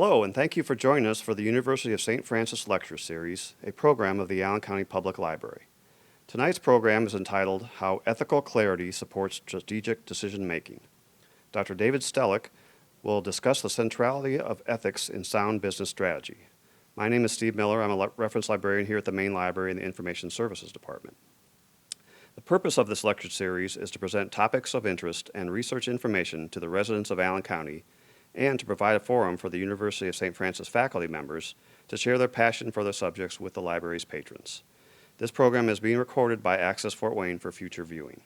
Hello, and thank you for joining us for the University of St. Francis Lecture Series, a program of the Allen County Public Library. Tonight's program is entitled How Ethical Clarity Supports Strategic Decision-Making. Dr. David Stehlik will discuss the centrality of ethics in sound business strategy. My name is Steve Miller. I'm a reference librarian here at the Main Library in the Information Services Department. The purpose of this lecture series is to present topics of interest and research information to the residents of Allen County and to provide a forum for the University of St. Francis faculty members to share their passion for their subjects with the library's patrons. This program is being recorded by Access Fort Wayne for future viewing.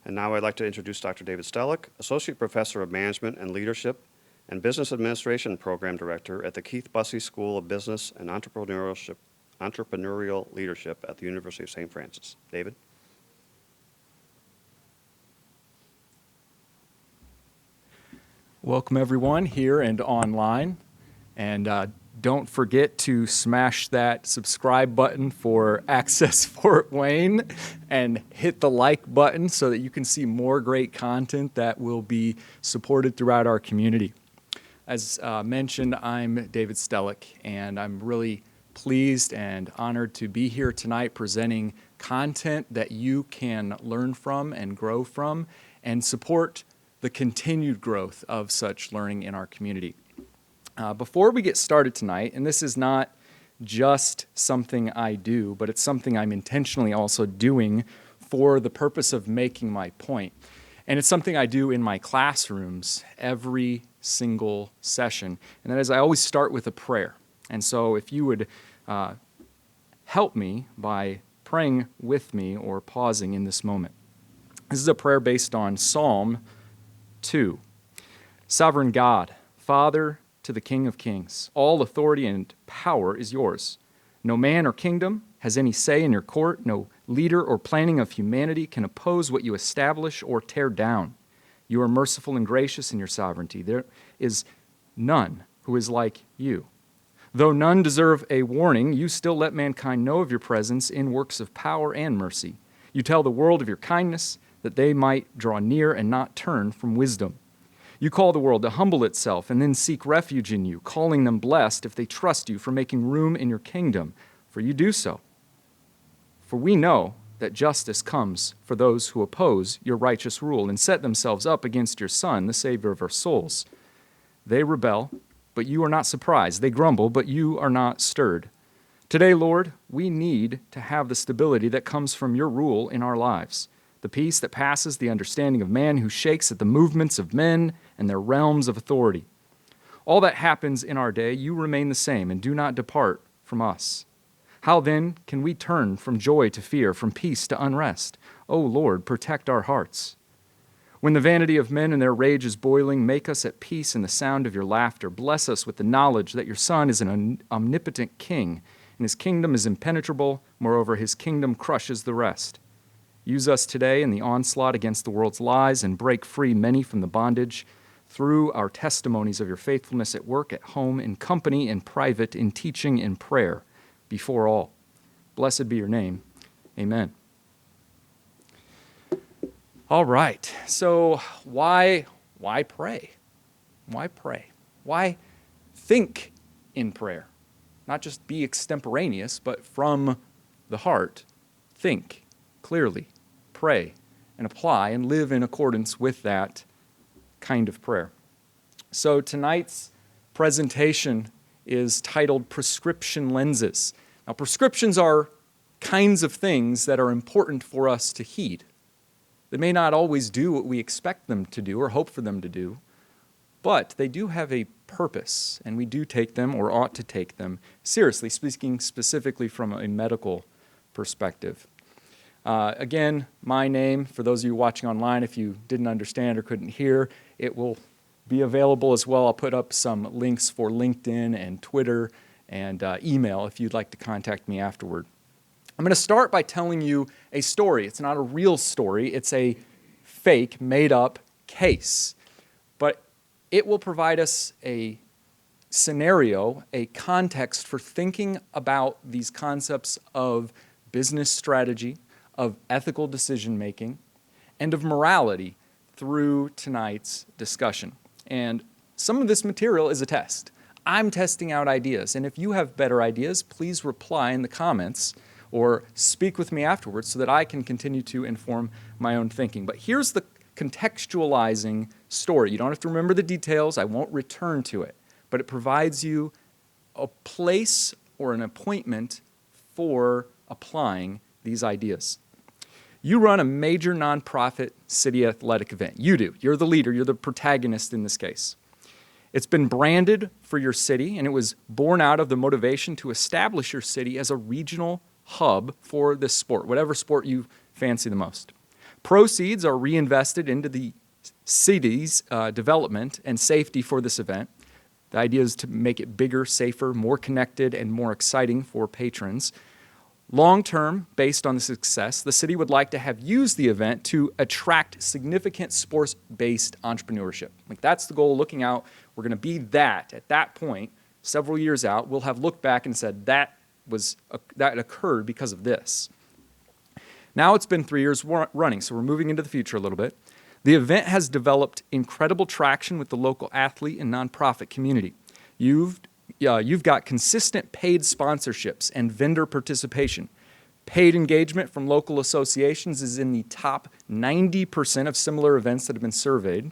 And now I'd like to introduce Dr. David Stehlik, Associate Professor of Management and Leadership and Business Administration Program Director at the Keith Busse School of Business and Entrepreneurial Leadership at the University of St. Francis. David? Welcome everyone here and online, and don't forget to smash that subscribe button for Access Fort Wayne and hit the like button so that you can see more great content that will be supported throughout our community. As mentioned, I'm David Stehlik, and I'm really pleased and honored to be here tonight presenting content that you can learn from and grow from and support the continued growth of such learning in our community. Before we get started tonight, and this is not just something I do, but it's something I'm intentionally also doing for the purpose of making my point. And it's something I do in my classrooms every single session, and that is I always start with a prayer. And so if you would help me by praying with me or pausing in this moment. This is a prayer based on Psalm 2. Sovereign God, Father to the King of Kings, all authority and power is yours. No man or kingdom has any say in your court. No leader or planning of humanity can oppose what you establish or tear down. You are merciful and gracious in your sovereignty. There is none who is like you. Though none deserve a warning, you still let mankind know of your presence in works of power and mercy. You tell the world of your kindness, that they might draw near and not turn from wisdom. You call the world to humble itself and then seek refuge in you, calling them blessed if they trust you for making room in your kingdom, for you do so. For we know that justice comes for those who oppose your righteous rule and set themselves up against your Son, the Savior of our souls. They rebel, but you are not surprised. They grumble, but you are not stirred. Today, Lord, we need to have the stability that comes from your rule in our lives. The peace that passes the understanding of man, who shakes at the movements of men and their realms of authority. All that happens in our day, you remain the same and do not depart from us. How then can we turn from joy to fear, from peace to unrest? O Lord, protect our hearts. When the vanity of men and their rage is boiling, make us at peace in the sound of your laughter. Bless us with the knowledge that your Son is an omnipotent King, and his kingdom is impenetrable. Moreover, his kingdom crushes the rest. Use us today in the onslaught against the world's lies and break free many from the bondage through our testimonies of your faithfulness at work, at home, in company, in private, in teaching, in prayer, before all. Blessed be your name. Amen. All right, so why pray? Why pray? Why think in prayer? Not just be extemporaneous, but from the heart, think clearly, pray, and apply, and live in accordance with that kind of prayer. So tonight's presentation is titled Prescription Lenses. Now, prescriptions are kinds of things that are important for us to heed. They may not always do what we expect them to do or hope for them to do, but they do have a purpose, and we do take them, or ought to take them, seriously, speaking specifically from a medical perspective. Again, my name, for those of you watching online, if you didn't understand or couldn't hear, it will be available as well. I'll put up some links for LinkedIn and Twitter and email if you'd like to contact me afterward. I'm going to start by telling you a story. It's not a real story. It's a fake, made-up case. But it will provide us a scenario, a context for thinking about these concepts of business strategy, of ethical decision-making, and of morality through tonight's discussion. And some of this material is a test. I'm testing out ideas. And if you have better ideas, please reply in the comments or speak with me afterwards so that I can continue to inform my own thinking. But here's the contextualizing story. You don't have to remember the details. I won't return to it. But it provides you a place or an appointment for applying these ideas. You run a major nonprofit city athletic event. You do. You're the leader. You're the protagonist in this case. It's been branded for your city, and it was born out of the motivation to establish your city as a regional hub for this sport, whatever sport you fancy the most. Proceeds are reinvested into the city's development and safety for this event. The idea is to make it bigger, safer, more connected, and more exciting for patrons. Long-term, based on the success, the city would like to have used the event to attract significant sports-based entrepreneurship. Like that's the goal, looking out. We're going to be that. At that point, several years out, we'll have looked back and said that occurred because of this. Now it's been 3 years running, so we're moving into the future a little bit. The event has developed incredible traction with the local athlete and nonprofit community. You've got consistent paid sponsorships and vendor participation. Paid engagement from local associations is in the top 90% of similar events that have been surveyed.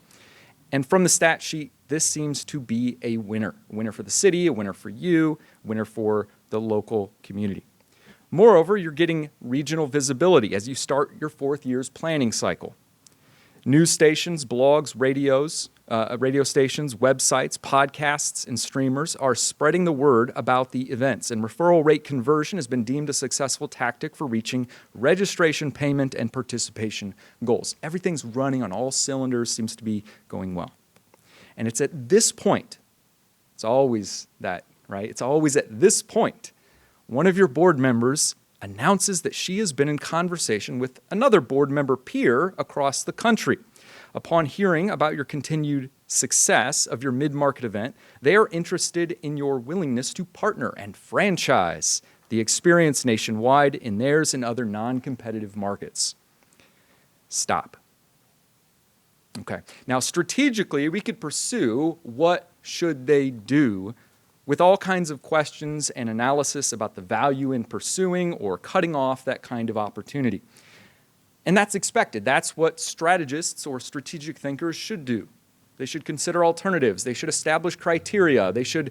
And from the stat sheet, this seems to be a winner. A winner for the city, a winner for you, a winner for the local community. Moreover, you're getting regional visibility as you start your 4th year's planning cycle. News stations, blogs, radio stations, websites, podcasts, and streamers are spreading the word about the events, and referral rate conversion has been deemed a successful tactic for reaching registration, payment, and participation goals. Everything's running on all cylinders, seems to be going well. And it's at this point, it's always that, right? It's always at this point, one of your board members announces that she has been in conversation with another board member peer across the country. Upon hearing about your continued success of your mid-market event, they are interested in your willingness to partner and franchise the experience nationwide in theirs and other non-competitive markets. Stop. Okay. Now, strategically, we could pursue what should they do with all kinds of questions and analysis about the value in pursuing or cutting off that kind of opportunity. And that's expected. That's what strategists or strategic thinkers should do. They should consider alternatives. They should establish criteria. They should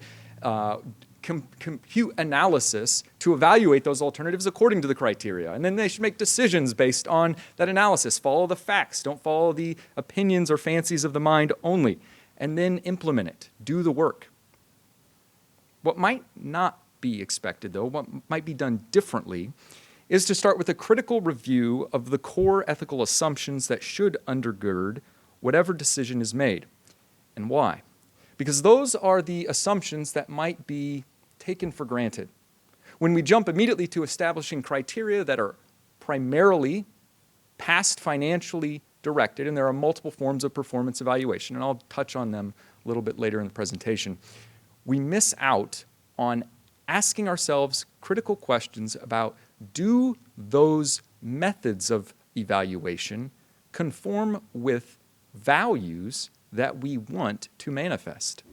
compute analysis to evaluate those alternatives according to the criteria. And then they should make decisions based on that analysis. Follow the facts. Don't follow the opinions or fancies of the mind only. And then implement it. Do the work. What might not be expected, though, what might be done differently, is to start with a critical review of the core ethical assumptions that should undergird whatever decision is made. And why? Because those are the assumptions that might be taken for granted. When we jump immediately to establishing criteria that are primarily past financially directed, and there are multiple forms of performance evaluation, and I'll touch on them a little bit later in the presentation, we miss out on asking ourselves critical questions about, do those methods of evaluation conform with values that we want to manifest?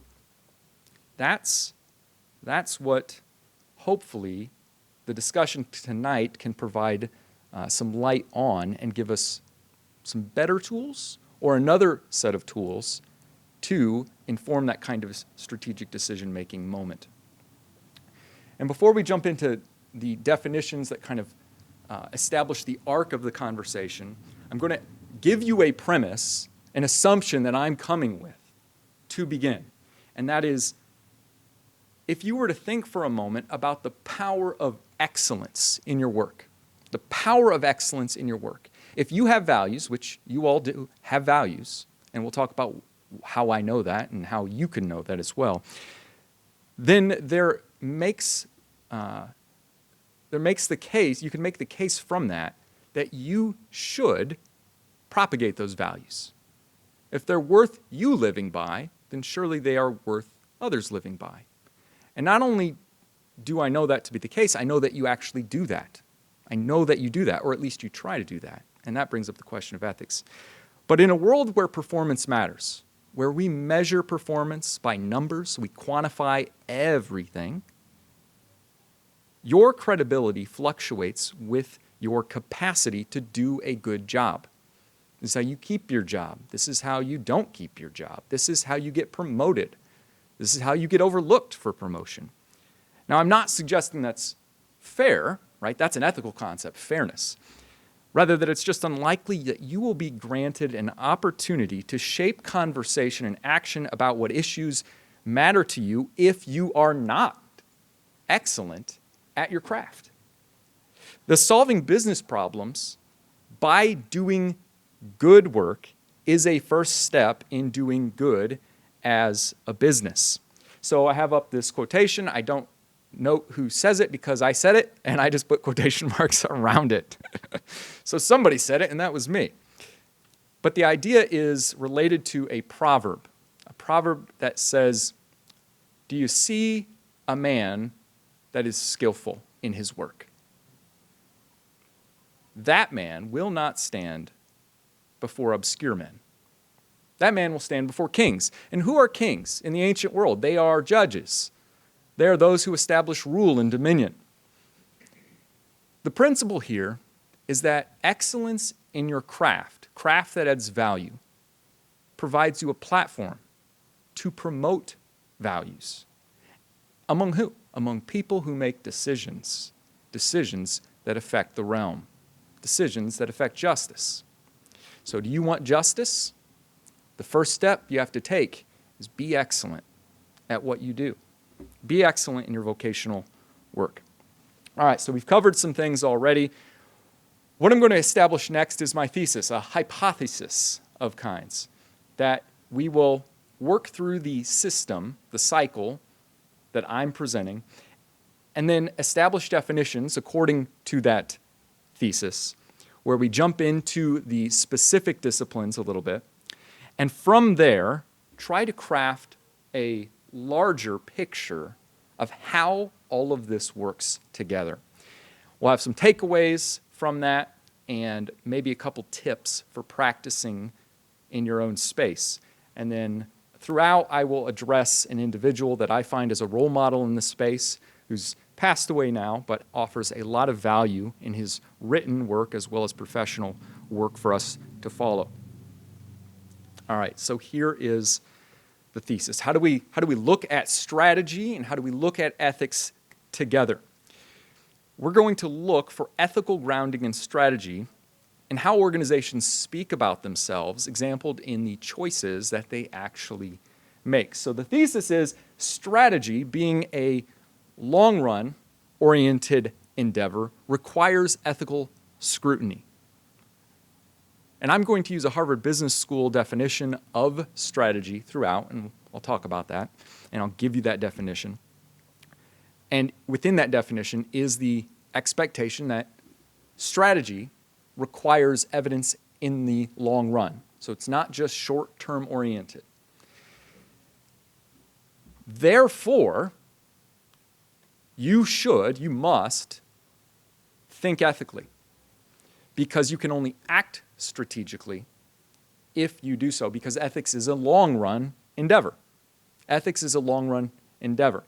That's what hopefully the discussion tonight can provide some light on and give us some better tools or another set of tools to inform that kind of strategic decision-making moment. And before we jump into the definitions that kind of establish the arc of the conversation, I'm going to give you a premise, an assumption that I'm coming with to begin. And that is, if you were to think for a moment about the power of excellence in your work, the power of excellence in your work. If you have values, which you all do have values, and we'll talk about how I know that and how you can know that as well, then there makes the case, you can make the case from that you should propagate those values. If they're worth you living by, then surely they are worth others living by. And not only do I know that to be the case, I know that you actually do that. I know that you do that, or at least you try to do that. And that brings up the question of ethics. But in a world where performance matters, where we measure performance by numbers, we quantify everything, your credibility fluctuates with your capacity to do a good job. This is how you keep your job. This is how you don't keep your job. This is how you get promoted. This is how you get overlooked for promotion. Now, I'm not suggesting that's fair, right? That's an ethical concept, fairness. Rather, that it's just unlikely that you will be granted an opportunity to shape conversation and action about what issues matter to you if you are not excellent at your craft. The solving business problems by doing good work is a first step in doing good as a business. So I have up this quotation. I don't note who says it because I said it, and I just put quotation marks around it. So somebody said it, and that was me. But the idea is related to a proverb that says, do you see a man that is skillful in his work? That man will not stand before obscure men. That man will stand before kings. And who are kings in the ancient world? They are judges. They are those who establish rule and dominion. The principle here is that excellence in your craft that adds value, provides you a platform to promote values. Among who? Among people who make decisions that affect the realm, decisions that affect justice. So do you want justice? The first step you have to take is be excellent at what you do. Be excellent in your vocational work. All right, so we've covered some things already. What I'm going to establish next is my thesis, a hypothesis of kinds, that we will work through the system, the cycle that I'm presenting, and then establish definitions according to that thesis, where we jump into the specific disciplines a little bit, and from there, try to craft a larger picture of how all of this works together. We'll have some takeaways from that and maybe a couple tips for practicing in your own space. And then throughout, I will address an individual that I find as a role model in this space who's passed away now, but offers a lot of value in his written work as well as professional work for us to follow. All right, so here is the thesis. How do we look at strategy and how do we look at ethics together? We're going to look for ethical grounding in strategy and how organizations speak about themselves, exampled in the choices that they actually make. So the thesis is strategy, being a long-run oriented endeavor, requires ethical scrutiny. And I'm going to use a Harvard Business School definition of strategy throughout, and I'll talk about that, and I'll give you that definition. And within that definition is the expectation that strategy requires evidence in the long run. So it's not just short-term oriented. Therefore, you must think ethically, because you can only act strategically if you do so, because ethics is a long-run endeavor. Ethics is a long-run endeavor,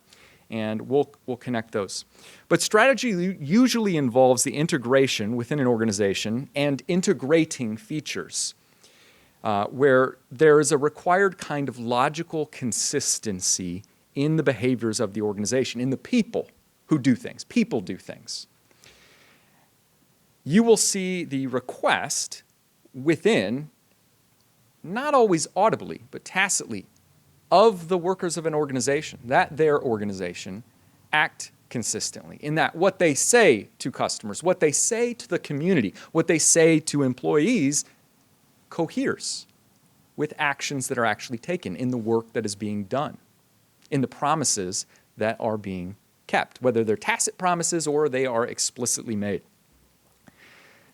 and we'll connect those. But strategy usually involves the integration within an organization and integrating features, where there is a required kind of logical consistency in the behaviors of the organization, in the people who do things. People do things. You will see the request within, not always audibly, but tacitly, of the workers of an organization, that their organization act consistently, in that what they say to customers, what they say to the community, what they say to employees coheres with actions that are actually taken in the work that is being done, in the promises that are being kept, whether they're tacit promises or they are explicitly made.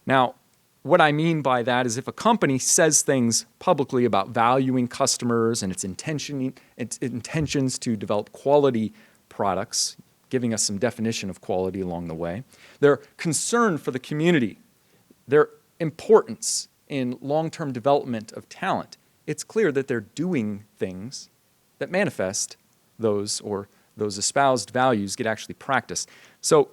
Now, what I mean by that is if a company says things publicly about valuing customers and its intentions to develop quality products, giving us some definition of quality along the way, their concern for the community, their importance in long-term development of talent, it's clear that they're doing things that manifest those espoused values get actually practiced. So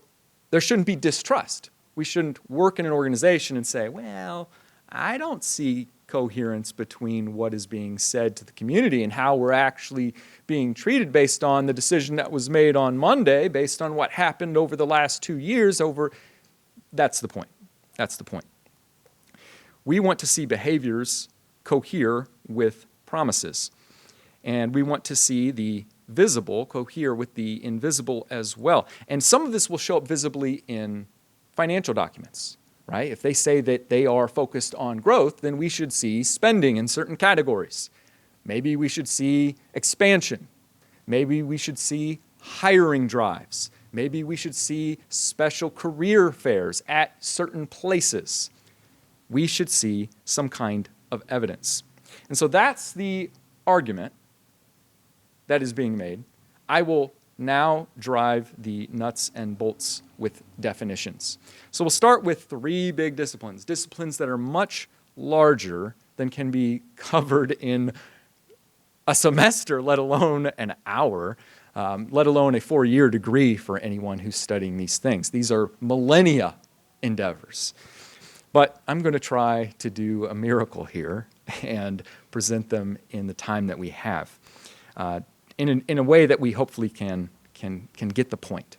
there shouldn't be distrust. We shouldn't work in an organization and say, well, I don't see coherence between what is being said to the community and how we're actually being treated based on the decision that was made on Monday, based on what happened over the last 2 years. That's the point. That's the point. We want to see behaviors cohere with promises. And we want to see the visible cohere with the invisible as well. And some of this will show up visibly in financial documents, right? If they say that they are focused on growth, then we should see spending in certain categories. Maybe we should see expansion. Maybe we should see hiring drives. Maybe we should see special career fairs at certain places. We should see some kind of evidence. And so that's the argument that is being made. I will now drive the nuts and bolts with definitions. So we'll start with 3 big disciplines that are much larger than can be covered in a semester, let alone an hour, let alone a 4-year degree for anyone who's studying these things. These are millennia endeavors. But I'm going to try to do a miracle here and present them in the time that we have, in a way that we hopefully can get the point.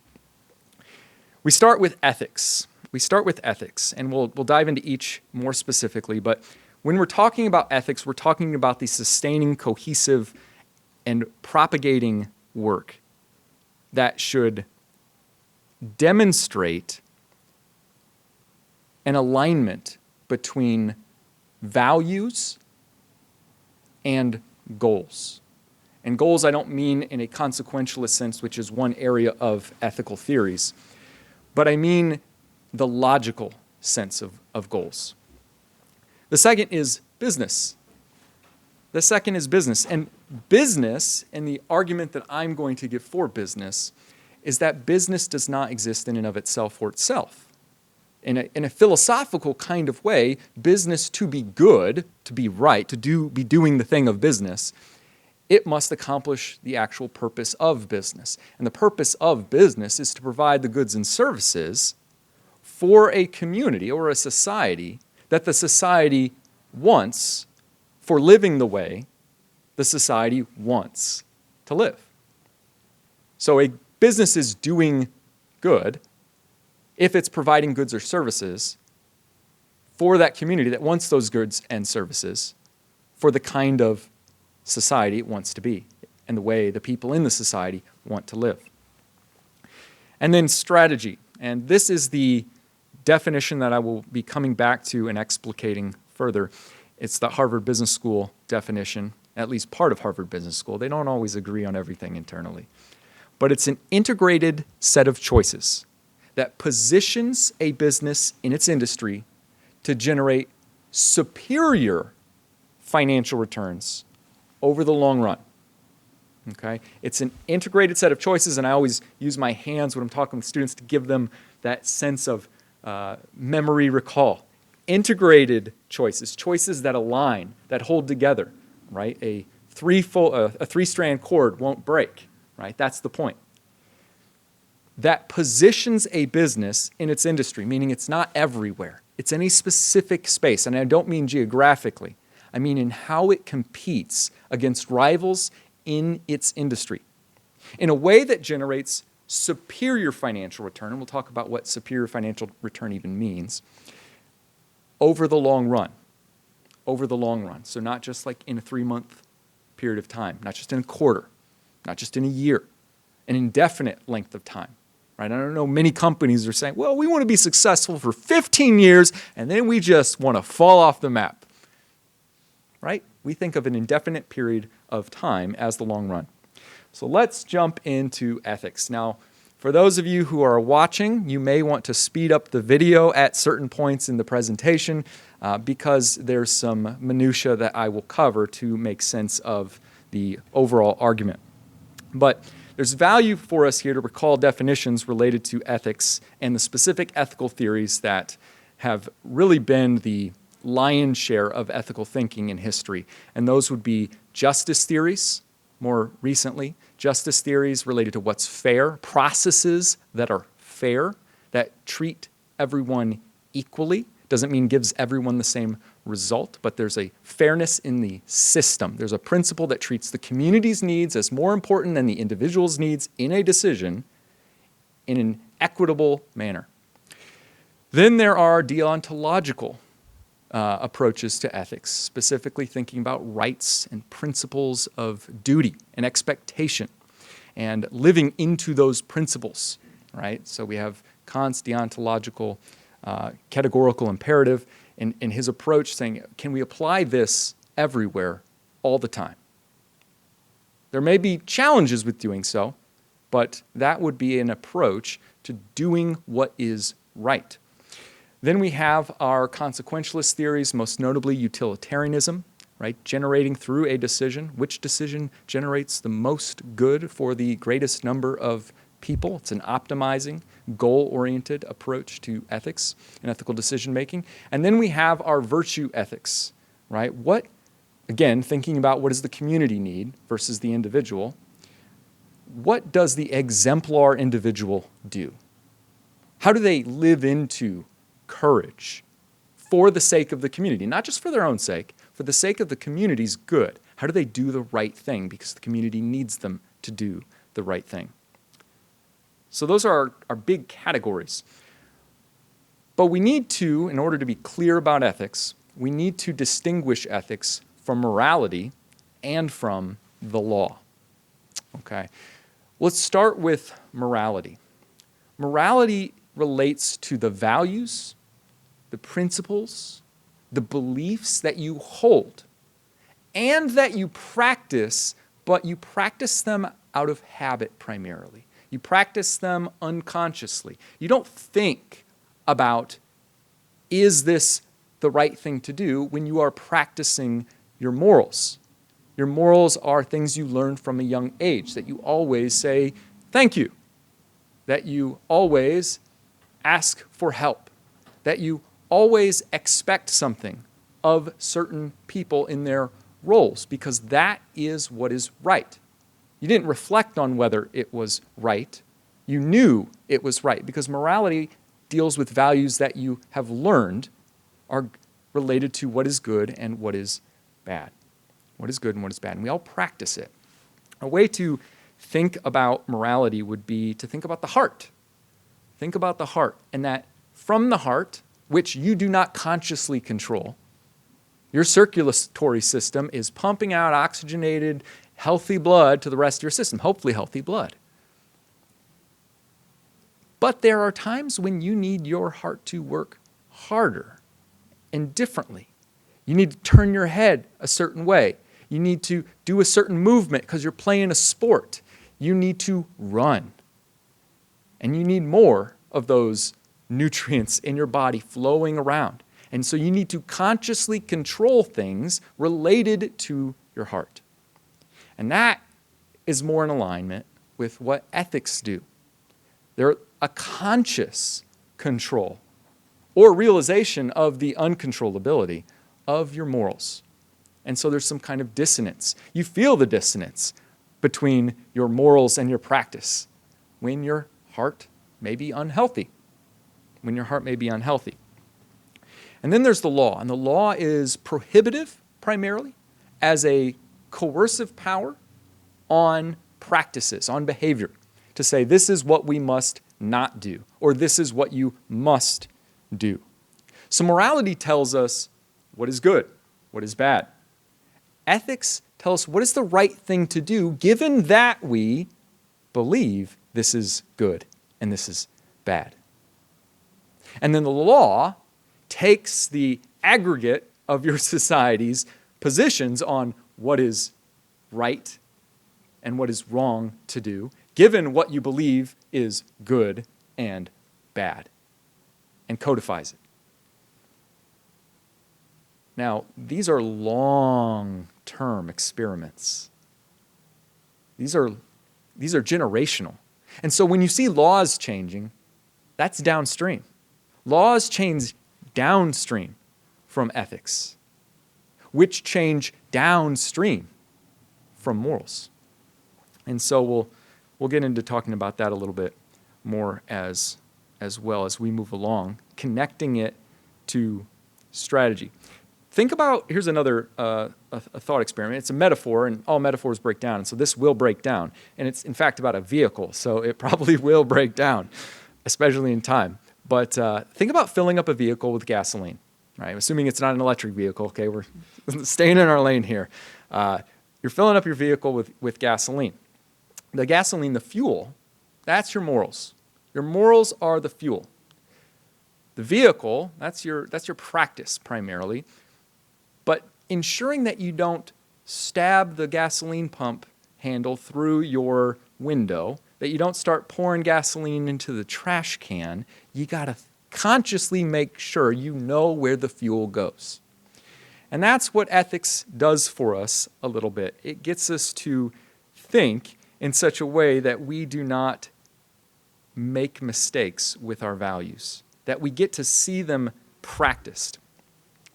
We start with ethics. And we'll dive into each more specifically. But when we're talking about ethics, we're talking about the sustaining, cohesive, and propagating work that should demonstrate an alignment between values and goals. And goals I don't mean in a consequentialist sense, which is one area of ethical theories, but I mean the logical sense of goals. The second is business. And business, and the argument that I'm going to give for business, is that business does not exist in and of itself for itself. In a philosophical kind of way, business to be good, to be right, be doing the thing of business, it must accomplish the actual purpose of business. And the purpose of business is to provide the goods and services for a community or a society that the society wants for living the way the society wants to live. So a business is doing good if it's providing goods or services for that community that wants those goods and services for the kind of society it wants to be and the way the people in the society want to live. And then strategy. And this is the definition that I will be coming back to and explicating further. It's the Harvard Business School definition, at least part of Harvard Business School. They don't always agree on everything internally. But it's an integrated set of choices that positions a business in its industry to generate superior financial returns over the long run. Okay? It's an integrated set of choices, and I always use my hands when I'm talking with students to give them that sense of memory recall. Integrated choices that align, that hold together, right? A 3-strand cord won't break, right? That's the point. That positions a business in its industry, meaning it's not everywhere. It's in a specific space, and I don't mean geographically. I mean in how it competes against rivals in its industry in a way that generates superior financial return, and we'll talk about what superior financial return even means, over the long run. Over the long run. So not just like in a 3-month period of time, not just in a quarter, not just in a year, an indefinite length of time. Right? I don't know, many companies are saying, well, we want to be successful for 15 years, and then we just want to fall off the map. Right? We think of an indefinite period of time as the long run. So let's jump into ethics. Now, for those of you who are watching, you may want to speed up the video at certain points in the presentation because there's some minutia that I will cover to make sense of the overall argument. But there's value for us here to recall definitions related to ethics and the specific ethical theories that have really been the lion's share of ethical thinking in history. And those would be justice theories, more recently, justice theories related to what's fair, processes that are fair, that treat everyone equally. Doesn't mean gives everyone the same result, but there's a fairness in the system. There's a principle that treats the community's needs as more important than the individual's needs in a decision in an equitable manner. Then there are deontological approaches to ethics, specifically thinking about rights and principles of duty and expectation and living into those principles, right? So we have Kant's deontological categorical imperative in his approach saying, can we apply this everywhere all the time? There may be challenges with doing so, but that would be an approach to doing what is right. Then we have our consequentialist theories, most notably utilitarianism, right? Generating through a decision, which decision generates the most good for the greatest number of people. It's an optimizing, goal-oriented approach to ethics and ethical decision-making. And then we have our virtue ethics, right? What, again, thinking about what does the community need versus the individual, what does the exemplar individual do? How do they live into courage for the sake of the community, not just for their own sake, for the sake of the community's good? How do they do the right thing because the community needs them to do the right thing? So those are our big categories. But we need to, in order to be clear about ethics, we need to distinguish ethics from morality and from the law. Okay, let's start with morality. Morality relates to the values, the principles, the beliefs that you hold and that you practice, but you practice them out of habit primarily. You practice them unconsciously. You don't think about, is this the right thing to do when you are practicing your morals? Your morals are things you learn from a young age, that you always say thank you, that you always ask for help, that you always expect something of certain people in their roles, because that is what is right. You didn't reflect on whether it was right. You knew it was right, because morality deals with values that you have learned are related to what is good and what is bad. What is good and what is bad. And we all practice it. A way to think about morality would be to think about the heart. Think about the heart, and that from the heart, which you do not consciously control, your circulatory system is pumping out oxygenated, healthy blood to the rest of your system, hopefully healthy blood. But there are times when you need your heart to work harder and differently. You need to turn your head a certain way. You need to do a certain movement because you're playing a sport. You need to run. And you need more of those nutrients in your body flowing around. And so you need to consciously control things related to your heart. And that is more in alignment with what ethics do. They're a conscious control or realization of the uncontrollability of your morals. And so there's some kind of dissonance. You feel the dissonance between your morals and your practice when your heart may be unhealthy. When your heart may be unhealthy. And then there's the law. And the law is prohibitive primarily as a coercive power on practices, on behavior, to say this is what we must not do, or this is what you must do. So morality tells us what is good, what is bad. Ethics tell us what is the right thing to do given that we believe this is good and this is bad. And then the law takes the aggregate of your society's positions on what is right and what is wrong to do, given what you believe is good and bad, and codifies it. Now, these are long-term experiments. These are generational. And so when you see laws changing, that's downstream. Laws change downstream from ethics, which change downstream from morals. And so we'll get into talking about that a little bit more as well as we move along, connecting it to strategy. Think about, here's another a thought experiment. It's a metaphor, and all metaphors break down, and so this will break down. And it's, in fact, about a vehicle, so it probably will break down, especially in time. But think about filling up a vehicle with gasoline, right? Assuming it's not an electric vehicle, okay? We're staying in our lane here. You're filling up your vehicle with gasoline. The gasoline, the fuel, that's your morals. Your morals are the fuel. The vehicle, that's your practice primarily. But ensuring that you don't stab the gasoline pump handle through your window, that you don't start pouring gasoline into the trash can, you got to consciously make sure you know where the fuel goes. And that's what ethics does for us a little bit. It gets us to think in such a way that we do not make mistakes with our values, that we get to see them practiced.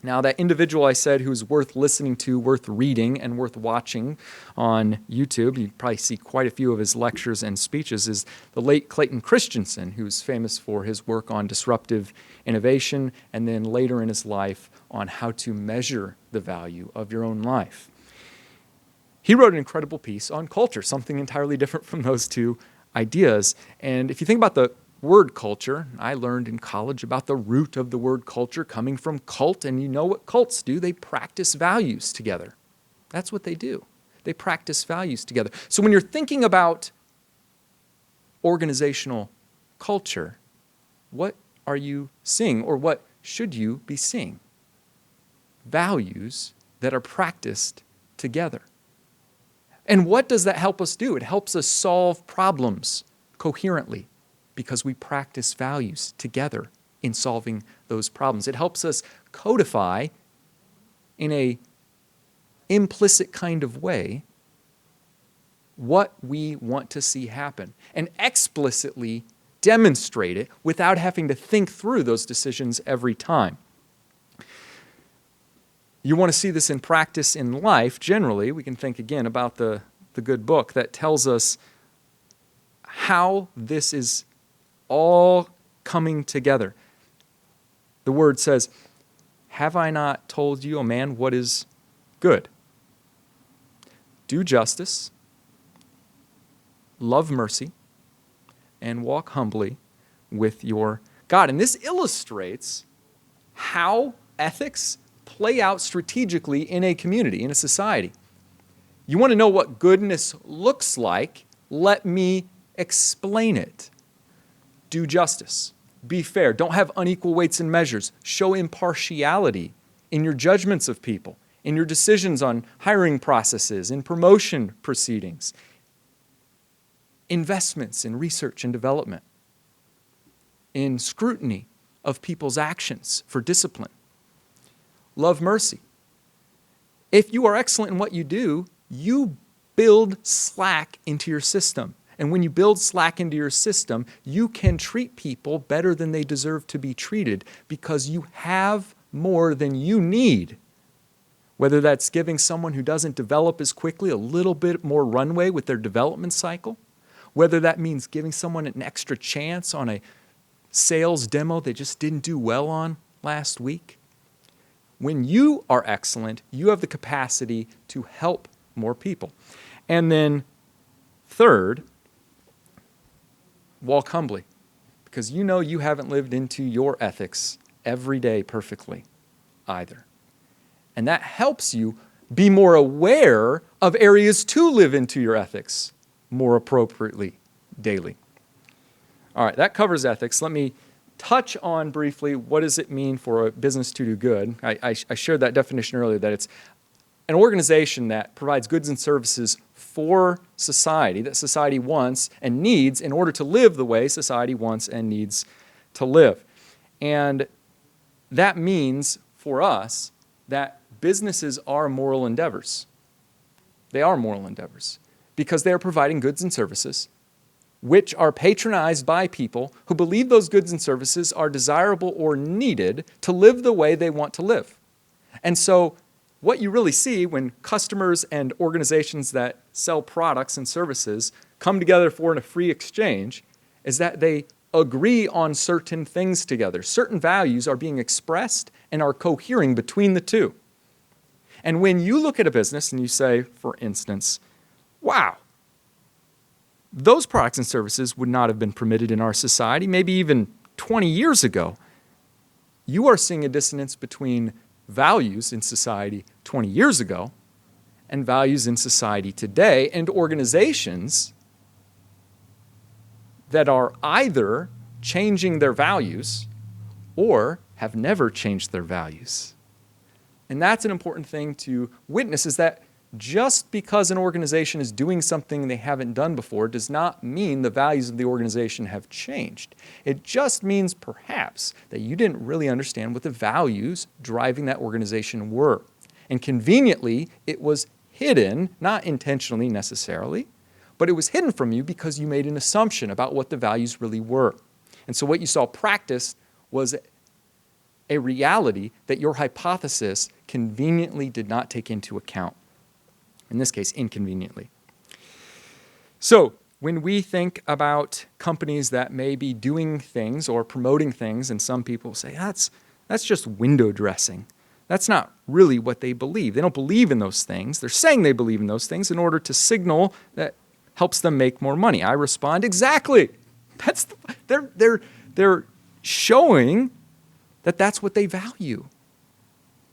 Now, that individual I said who's worth listening to, worth reading, and worth watching on YouTube, you probably see quite a few of his lectures and speeches, is the late Clayton Christensen, who's famous for his work on disruptive innovation, and then later in his life on how to measure the value of your own life. He wrote an incredible piece on culture, something entirely different from those two ideas. And if you think about the word culture, I learned in college about the root of the word culture coming from cult, and you know what cults do. They practice values together. That's what they do. They practice values together. So when you're thinking about organizational culture, what are you seeing, or what should you be seeing? Values that are practiced together. And what does that help us do? It helps us solve problems coherently, because we practice values together in solving those problems. It helps us codify in an implicit kind of way what we want to see happen and explicitly demonstrate it without having to think through those decisions every time. You want to see this in practice in life, generally, we can think again about the good book that tells us how this is all coming together. The word says, "Have I not told you, O man, what is good? Do justice, love mercy, and walk humbly with your God." And this illustrates how ethics play out strategically in a community, in a society. You want to know what goodness looks like? Let me explain it. Do justice. Be fair. Don't have unequal weights and measures. Show impartiality in your judgments of people, in your decisions on hiring processes, in promotion proceedings, investments in research and development, in scrutiny of people's actions for discipline. Love mercy. If you are excellent in what you do, you build slack into your system. And when you build slack into your system, you can treat people better than they deserve to be treated because you have more than you need. Whether that's giving someone who doesn't develop as quickly a little bit more runway with their development cycle, whether that means giving someone an extra chance on a sales demo they just didn't do well on last week. When you are excellent, you have the capacity to help more people. And then third, walk humbly, because you know you haven't lived into your ethics every day perfectly either. And that helps you be more aware of areas to live into your ethics more appropriately daily. All right, that covers ethics. Let me touch on briefly what does it mean for a business to do good. I shared that definition earlier, that it's an organization that provides goods and services for society, that society wants and needs in order to live the way society wants and needs to live. And that means for us that businesses are moral endeavors. They are moral endeavors because they are providing goods and services which are patronized by people who believe those goods and services are desirable or needed to live the way they want to live. And so what you really see when customers and organizations that sell products and services come together for a free exchange is that they agree on certain things together. Certain values are being expressed and are cohering between the two. And when you look at a business and you say, for instance, wow, those products and services would not have been permitted in our society, maybe even 20 years ago, you are seeing a dissonance between values in society 20 years ago and values in society today, and organizations that are either changing their values or have never changed their values. And that's an important thing to witness, is that just because an organization is doing something they haven't done before does not mean the values of the organization have changed. It just means perhaps that you didn't really understand what the values driving that organization were. And conveniently, it was hidden, not intentionally necessarily, but it was hidden from you because you made an assumption about what the values really were. And so what you saw practiced was a reality that your hypothesis conveniently did not take into account. In this case, inconveniently. So when we think about companies that may be doing things or promoting things, and some people say, that's just window dressing. That's not really what they believe. They don't believe in those things. They're saying they believe in those things in order to signal that helps them make more money. I respond, exactly. They're showing that that's what they value.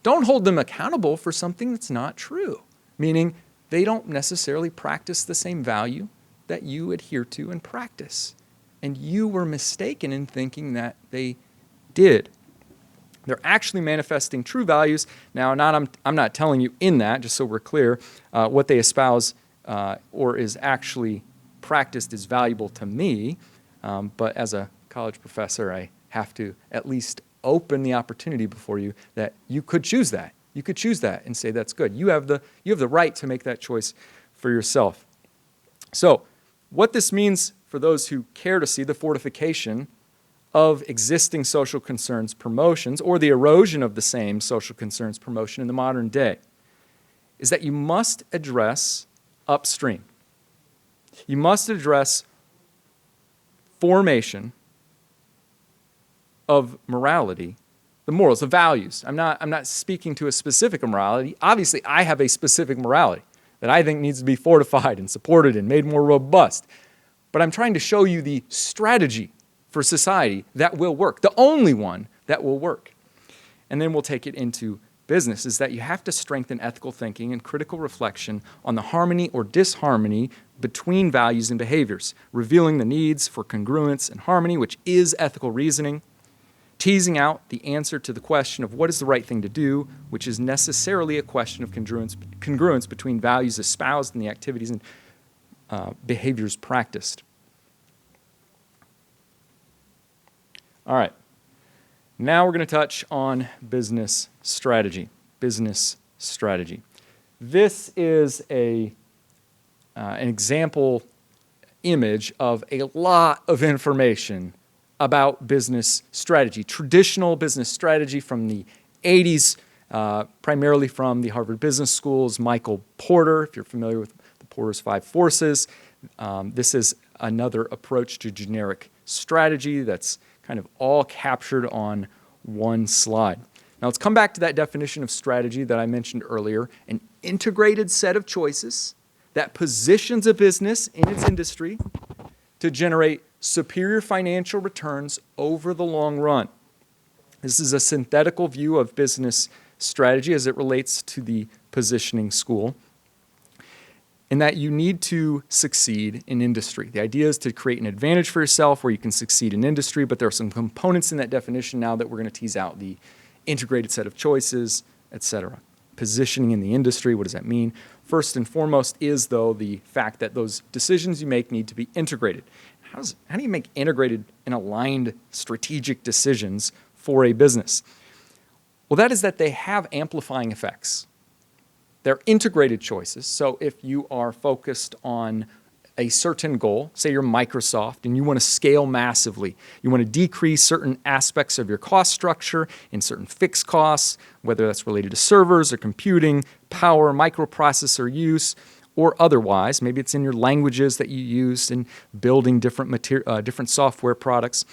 Don't hold them accountable for something that's not true, meaning they don't necessarily practice the same value that you adhere to and practice. And you were mistaken in thinking that they did. They're actually manifesting true values. Now, I'm not telling you in that, just so we're clear, what they espouse or is actually practiced is valuable to me. But as a college professor, I have to at least open the opportunity before you that you could choose that. You could choose that and say that's good. You have the right to make that choice for yourself. So what this means for those who care to see the fortification of existing social concerns promotions or the erosion of the same social concerns promotion in the modern day is that you must address upstream. You must address formation of morality, the morals, the values. I'm not speaking to a specific morality. Obviously, I have a specific morality that I think needs to be fortified and supported and made more robust. But I'm trying to show you the strategy for society that will work, the only one that will work. And then we'll take it into business, is that you have to strengthen ethical thinking and critical reflection on the harmony or disharmony between values and behaviors, revealing the needs for congruence and harmony, which is ethical reasoning, teasing out the answer to the question of what is the right thing to do, which is necessarily a question of congruence between values espoused and the activities and behaviors practiced. All right. Now we're going to touch on business strategy. Business strategy. This is an example image of a lot of information about business strategy, traditional business strategy from the 80s, primarily from the Harvard Business School's Michael Porter, if you're familiar with the Porter's 5 Forces. This is another approach to generic strategy that's kind of all captured on one slide. Now let's come back to that definition of strategy that I mentioned earlier, an integrated set of choices that positions a business in its industry to generate superior financial returns over the long run. This is a synthetical view of business strategy as it relates to the positioning school, in that you need to succeed in industry. The idea is to create an advantage for yourself where you can succeed in industry, but there are some components in that definition now that we're going to tease out: the integrated set of choices, etc. Positioning in the industry, what does that mean? First and foremost is, though, the fact that those decisions you make need to be integrated. How do you make integrated and aligned strategic decisions for a business? Well, that is that they have amplifying effects. They're integrated choices. So if you are focused on a certain goal, say you're Microsoft, and you want to scale massively. You want to decrease certain aspects of your cost structure and certain fixed costs, whether that's related to servers or computing, power, microprocessor use, or otherwise. Maybe it's in your languages that you use in building different software products.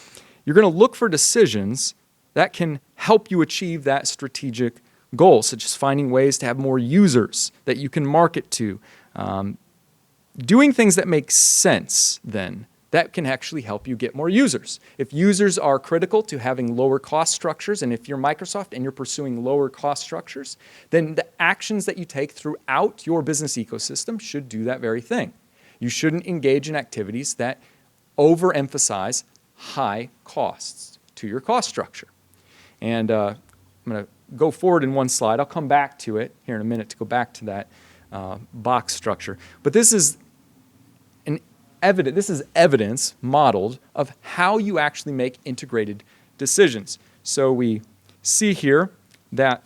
You're going to look for decisions that can help you achieve that strategic goal, such as finding ways to have more users that you can market to. Doing things that make sense, then, that can actually help you get more users. If users are critical to having lower cost structures, and if you're Microsoft and you're pursuing lower cost structures, then the actions that you take throughout your business ecosystem should do that very thing. You shouldn't engage in activities that overemphasize high costs to your cost structure. And I'm going to go forward in one slide. I'll come back to it here in a minute to go back to that box structure. But this is evidence modeled of how you actually make integrated decisions. So we see here that,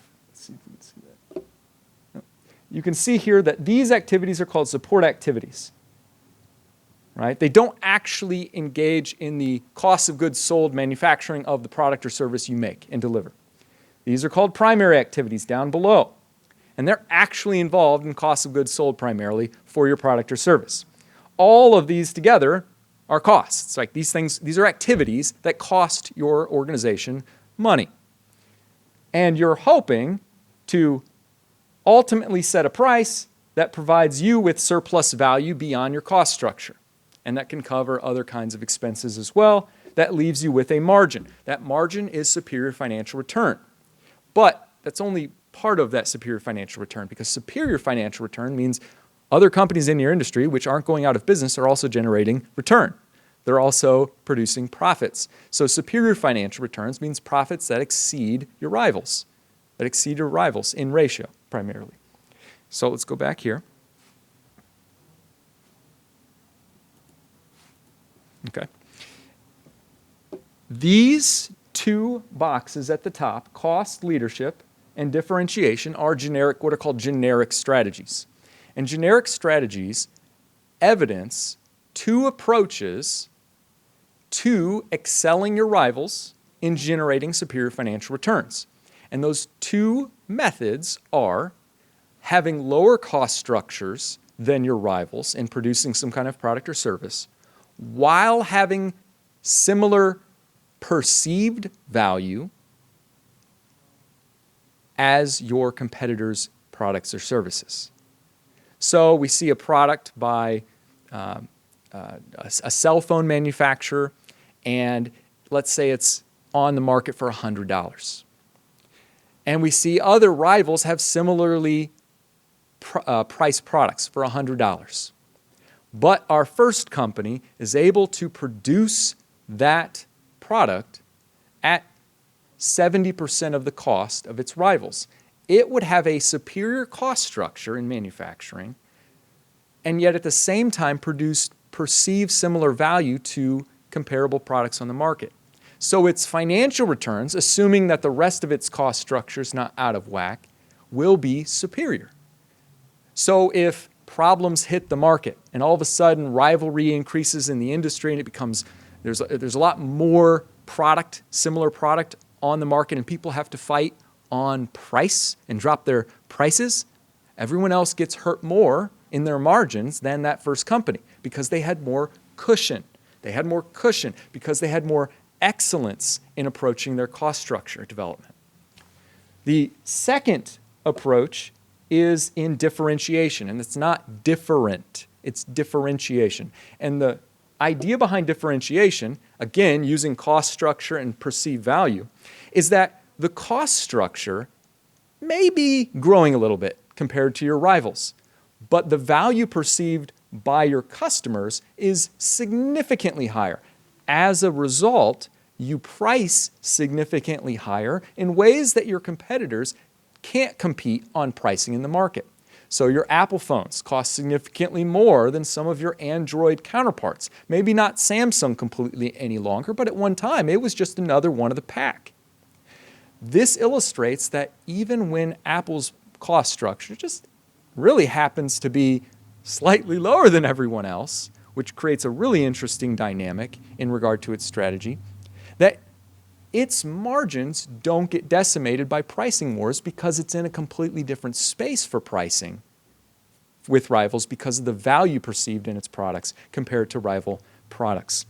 you can see here that these activities are called support activities. Right? They don't actually engage in the cost of goods sold manufacturing of the product or service you make and deliver. These are called primary activities down below. And they're actually involved in cost of goods sold primarily for your product or service. All of these together are costs. Like these are activities that cost your organization money. And you're hoping to ultimately set a price that provides you with surplus value beyond your cost structure. And that can cover other kinds of expenses as well. That leaves you with a margin. That margin is superior financial return. But that's only part of that superior financial return, because superior financial return means other companies in your industry, which aren't going out of business, are also generating return. They're also producing profits. So superior financial returns means profits that exceed your rivals, in ratio primarily. So let's go back here. Okay. These two boxes at the top, cost leadership and differentiation, are what are called generic strategies. And generic strategies evidence two approaches to excelling your rivals in generating superior financial returns. And those two methods are having lower cost structures than your rivals in producing some kind of product or service, while having similar perceived value as your competitors' products or services. So we see a product by a cell phone manufacturer, and let's say it's on the market for $100. And we see other rivals have similarly priced products for $100. But our first company is able to produce that product at 70% of the cost of its rivals. It would have a superior cost structure in manufacturing, and yet at the same time perceive similar value to comparable products on the market. So its financial returns, assuming that the rest of its cost structure is not out of whack, will be superior. So if problems hit the market and all of a sudden rivalry increases in the industry and it becomes, there's a lot more similar product on the market, and people have to fight on price and drop their prices, everyone else gets hurt more in their margins than that first company because they had more cushion. They had more cushion because they had more excellence in approaching their cost structure development. The second approach is in differentiation, and it's not different, it's differentiation. And the idea behind differentiation, again, using cost structure and perceived value, is that the cost structure may be growing a little bit compared to your rivals, but the value perceived by your customers is significantly higher. As a result, you price significantly higher in ways that your competitors can't compete on pricing in the market. So your Apple phones cost significantly more than some of your Android counterparts. Maybe not Samsung completely any longer, but at one time it was just another one of the pack. This illustrates that even when Apple's cost structure just really happens to be slightly lower than everyone else, which creates a really interesting dynamic in regard to its strategy, that its margins don't get decimated by pricing wars because it's in a completely different space for pricing with rivals because of the value perceived in its products compared to rival products.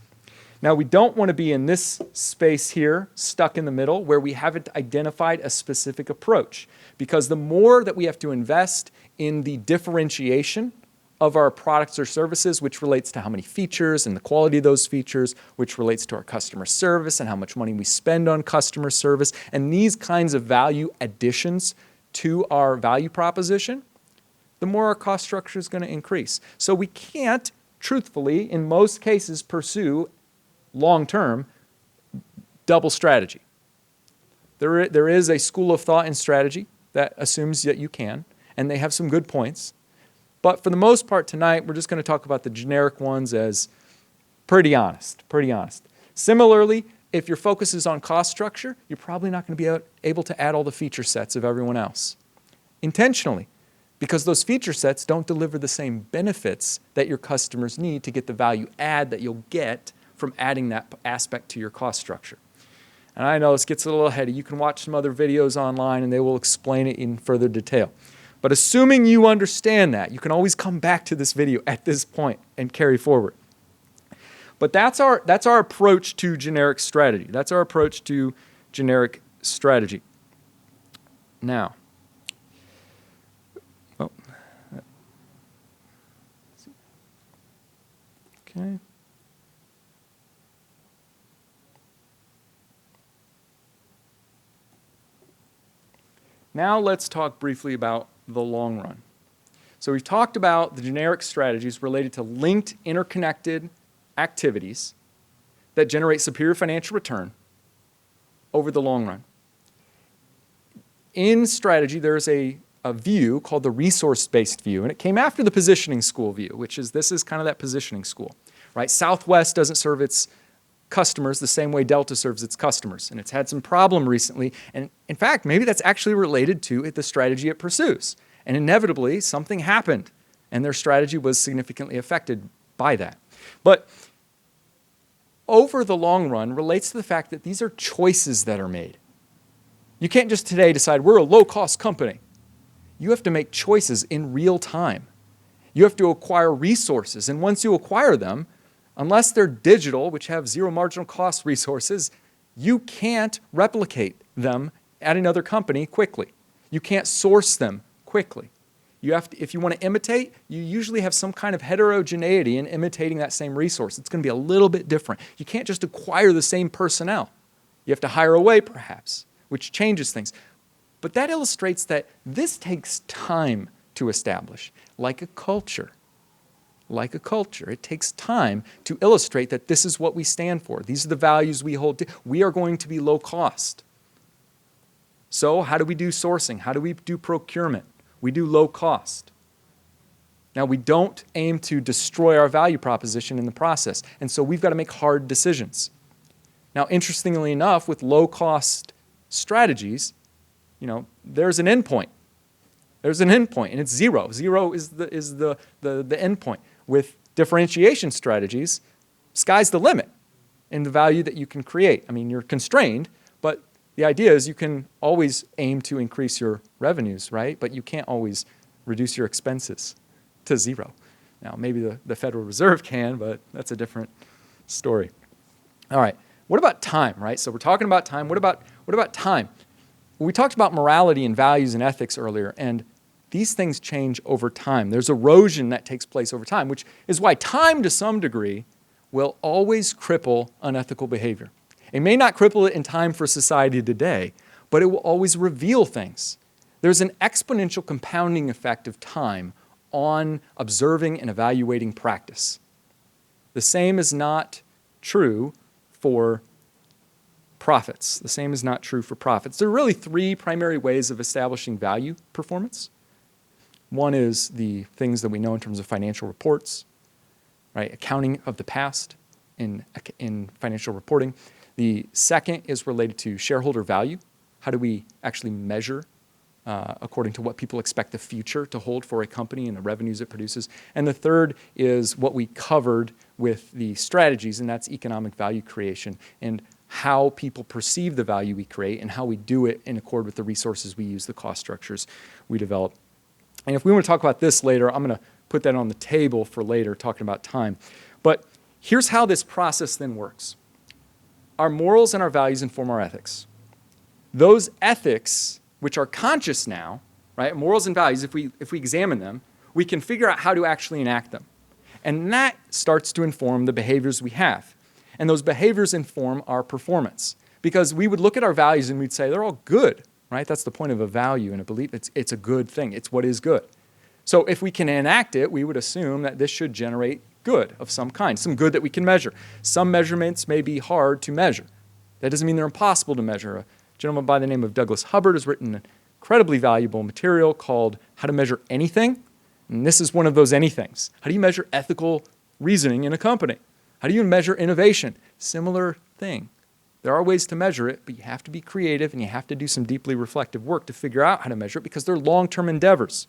Now, we don't want to be in this space here, stuck in the middle, where we haven't identified a specific approach, because the more that we have to invest in the differentiation of our products or services, which relates to how many features and the quality of those features, which relates to our customer service and how much money we spend on customer service, and these kinds of value additions to our value proposition, the more our cost structure is going to increase. So we can't, truthfully, in most cases, pursue long-term double strategy. There is a school of thought in strategy that assumes that you can, and they have some good points. But for the most part tonight, we're just going to talk about the generic ones as pretty honest. Similarly, if your focus is on cost structure, you're probably not going to be able to add all the feature sets of everyone else. Intentionally, because those feature sets don't deliver the same benefits that your customers need to get the value add that you'll get from adding that aspect to your cost structure. And I know this gets a little heady. You can watch some other videos online and they will explain it in further detail. But assuming you understand that, you can always come back to this video at this point and carry forward. But that's our approach to generic strategy. That's our approach to generic strategy. Now, okay. Now let's talk briefly about the long run. So we've talked about the generic strategies related to linked, interconnected activities that generate superior financial return over the long run. In strategy, there's a view called the resource-based view, and it came after the positioning school view, which is this is kind of that positioning school, right? Southwest doesn't serve its customers the same way Delta serves its customers, and it's had some problem recently, and in fact, maybe that's actually related to the strategy it pursues, and inevitably, something happened, and their strategy was significantly affected by that. But over the long run relates to the fact that these are choices that are made. You can't just today decide we're a low-cost company. You have to make choices in real time. You have to acquire resources, and once you acquire them, unless they're digital, which have zero marginal cost resources, you can't replicate them at another company quickly. You can't source them quickly. You have to, if you want to imitate, you usually have some kind of heterogeneity in imitating that same resource. It's going to be a little bit different. You can't just acquire the same personnel. You have to hire away, perhaps, which changes things. But that illustrates that this takes time to establish, like a culture. Like a culture. It takes time to illustrate that this is what we stand for. These are the values we hold. We are going to be low cost. So how do we do sourcing? How do we do procurement? We do low cost. Now, we don't aim to destroy our value proposition in the process, and so we've got to make hard decisions. Now, interestingly enough, with low cost strategies, there's an endpoint. There's an endpoint, and it's zero. Zero is the endpoint. With differentiation strategies, sky's the limit in the value that you can create. I mean, you're constrained, but the idea is you can always aim to increase your revenues, right? But you can't always reduce your expenses to zero. Now, maybe the Federal Reserve can, but that's a different story. All right, what about time, right? So we're talking about time. What about time? Well, we talked about morality and values and ethics earlier, and these things change over time. There's erosion that takes place over time, which is why time, to some degree, will always cripple unethical behavior. It may not cripple it in time for society today, but it will always reveal things. There's an exponential compounding effect of time on observing and evaluating practice. The same is not true for profits. The same is not true for profits. There are really three primary ways of establishing value performance. One is the things that we know in terms of financial reports, right? Accounting of the past in financial reporting. The second is related to shareholder value. How do we actually measure according to what people expect the future to hold for a company and the revenues it produces. And the third is what we covered with the strategies, and that's economic value creation and how people perceive the value we create and how we do it in accord with the resources we use, the cost structures we develop. And if we want to talk about this later, I'm going to put that on the table for later, talking about time. But here's how this process then works. Our morals and our values inform our ethics. Those ethics, which are conscious now, right, morals and values, if we examine them, we can figure out how to actually enact them. And that starts to inform the behaviors we have. And those behaviors inform our performance. Because we would look at our values and we'd say, they're all good, right? That's the point of a value and a belief. It's a good thing. It's what is good. So if we can enact it, we would assume that this should generate good of some kind, some good that we can measure. Some measurements may be hard to measure. That doesn't mean they're impossible to measure. A gentleman by the name of Douglas Hubbard has written an incredibly valuable material called How to Measure Anything. And this is one of those anythings. How do you measure ethical reasoning in a company? How do you measure innovation? Similar thing. There are ways to measure it, but you have to be creative and you have to do some deeply reflective work to figure out how to measure it because they're long-term endeavors.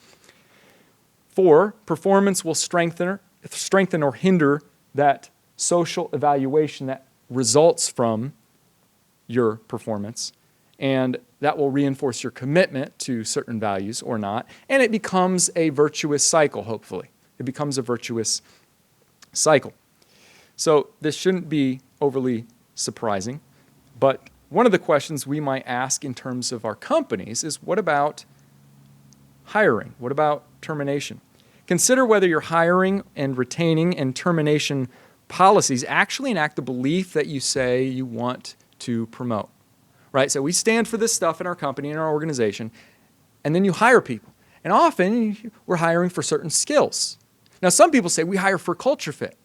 4, performance will strengthen or hinder that social evaluation that results from your performance, and that will reinforce your commitment to certain values or not, and it becomes a virtuous cycle, hopefully. It becomes a virtuous cycle. So this shouldn't be overly surprising, but one of the questions we might ask in terms of our companies is, what about hiring? What about termination? Consider whether your hiring and retaining and termination policies actually enact the belief that you say you want to promote, right? So we stand for this stuff in our company, in our organization, and then you hire people. And often we're hiring for certain skills. Now, some people say we hire for culture fit,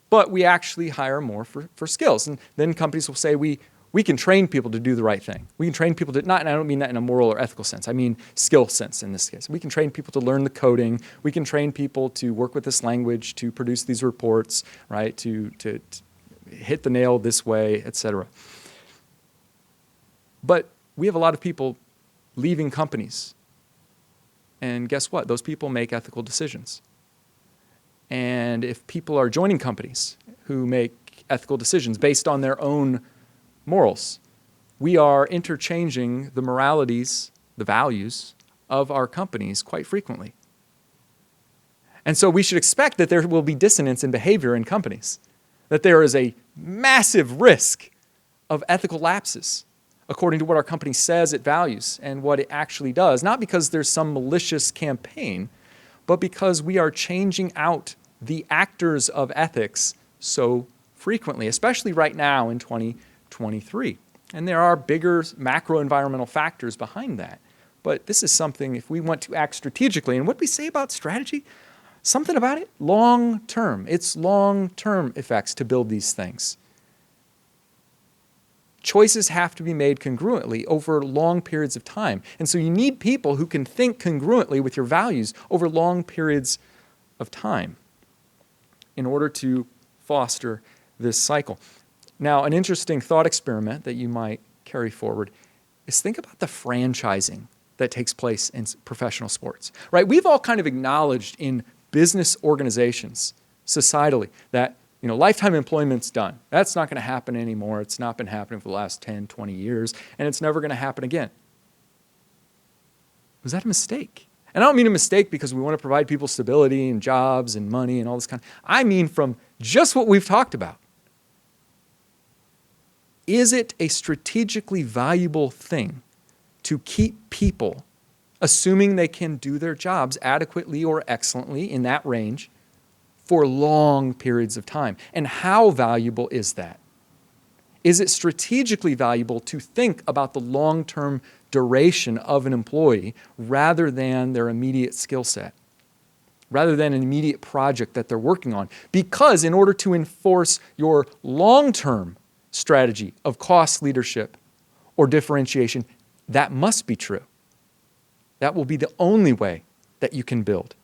but we actually hire more for skills. And then companies will say we can train people to do the right thing. We can train people to, and I don't mean that in a moral or ethical sense, I mean skill sense in this case. We can train people to learn the coding. We can train people to work with this language, to produce these reports, right, to hit the nail this way, etc. But we have a lot of people leaving companies. And guess what? Those people make ethical decisions. And if people are joining companies who make ethical decisions based on their own morals, we are interchanging the moralities, the values of our companies quite frequently. And so we should expect that there will be dissonance in behavior in companies, that there is a massive risk of ethical lapses according to what our company says it values and what it actually does, not because there's some malicious campaign, but because we are changing out the actors of ethics so frequently, especially right now in 2023. And there are bigger macro environmental factors behind that. But this is something, if we want to act strategically, and what we say about strategy, something about it, long term. It's long-term effects to build these things. Choices have to be made congruently over long periods of time. And so you need people who can think congruently with your values over long periods of time in order to foster this cycle. Now, an interesting thought experiment that you might carry forward is think about the franchising that takes place in professional sports, right? We've all kind of acknowledged in business organizations, societally, that lifetime employment's done. That's not going to happen anymore. It's not been happening for the last 10, 20 years, and it's never going to happen again. Was that a mistake? And I don't mean a mistake because we want to provide people stability and jobs and money and all this kind of, I mean from just what we've talked about. Is it a strategically valuable thing to keep people, assuming they can do their jobs adequately or excellently in that range, for long periods of time? And how valuable is that? Is it strategically valuable to think about the long-term duration of an employee rather than their immediate skill set, rather than an immediate project that they're working on? Because in order to enforce your long-term strategy of cost leadership or differentiation, that must be true. That will be the only way that you can build.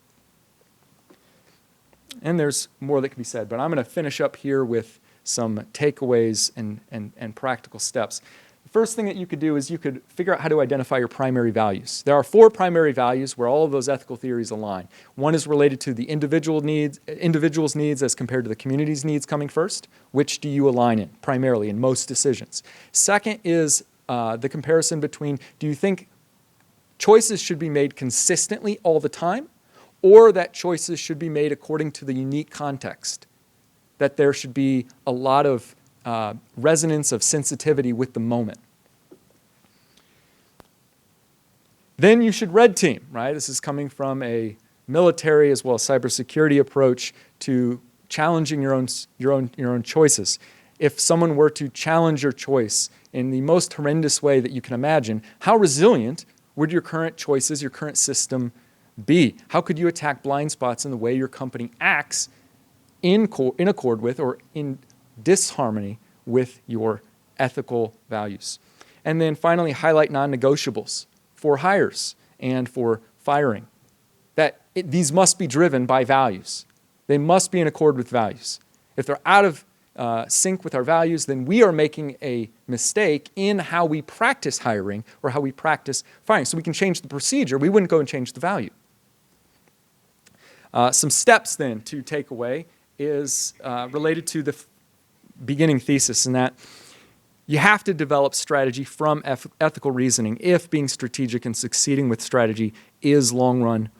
And there's more that can be said, but I'm going to finish up here with some takeaways and practical steps. The first thing that you could do is you could figure out how to identify your primary values. There are 4 primary values where all of those ethical theories align. One is related to the individual's needs as compared to the community's needs coming first. Which do you align in primarily in most decisions? Second is the comparison between, do you think choices should be made consistently all the time, or that choices should be made according to the unique context? That there should be a lot of resonance of sensitivity with the moment. Then you should red team, right? This is coming from a military as well as cybersecurity approach to challenging your own choices. If someone were to challenge your choice in the most horrendous way that you can imagine, how resilient would your current choices, your current system be? How could you attack blind spots in the way your company acts in accord with or in disharmony with your ethical values? And then finally, highlight non-negotiables for hires and for firing. These must be driven by values. They must be in accord with values. If they're out of sync with our values, then we are making a mistake in how we practice hiring or how we practice firing. So we can change the procedure. We wouldn't go and change the value. Some steps then to take away is related to the beginning thesis, in that you have to develop strategy from ethical reasoning if being strategic and succeeding with strategy is long-run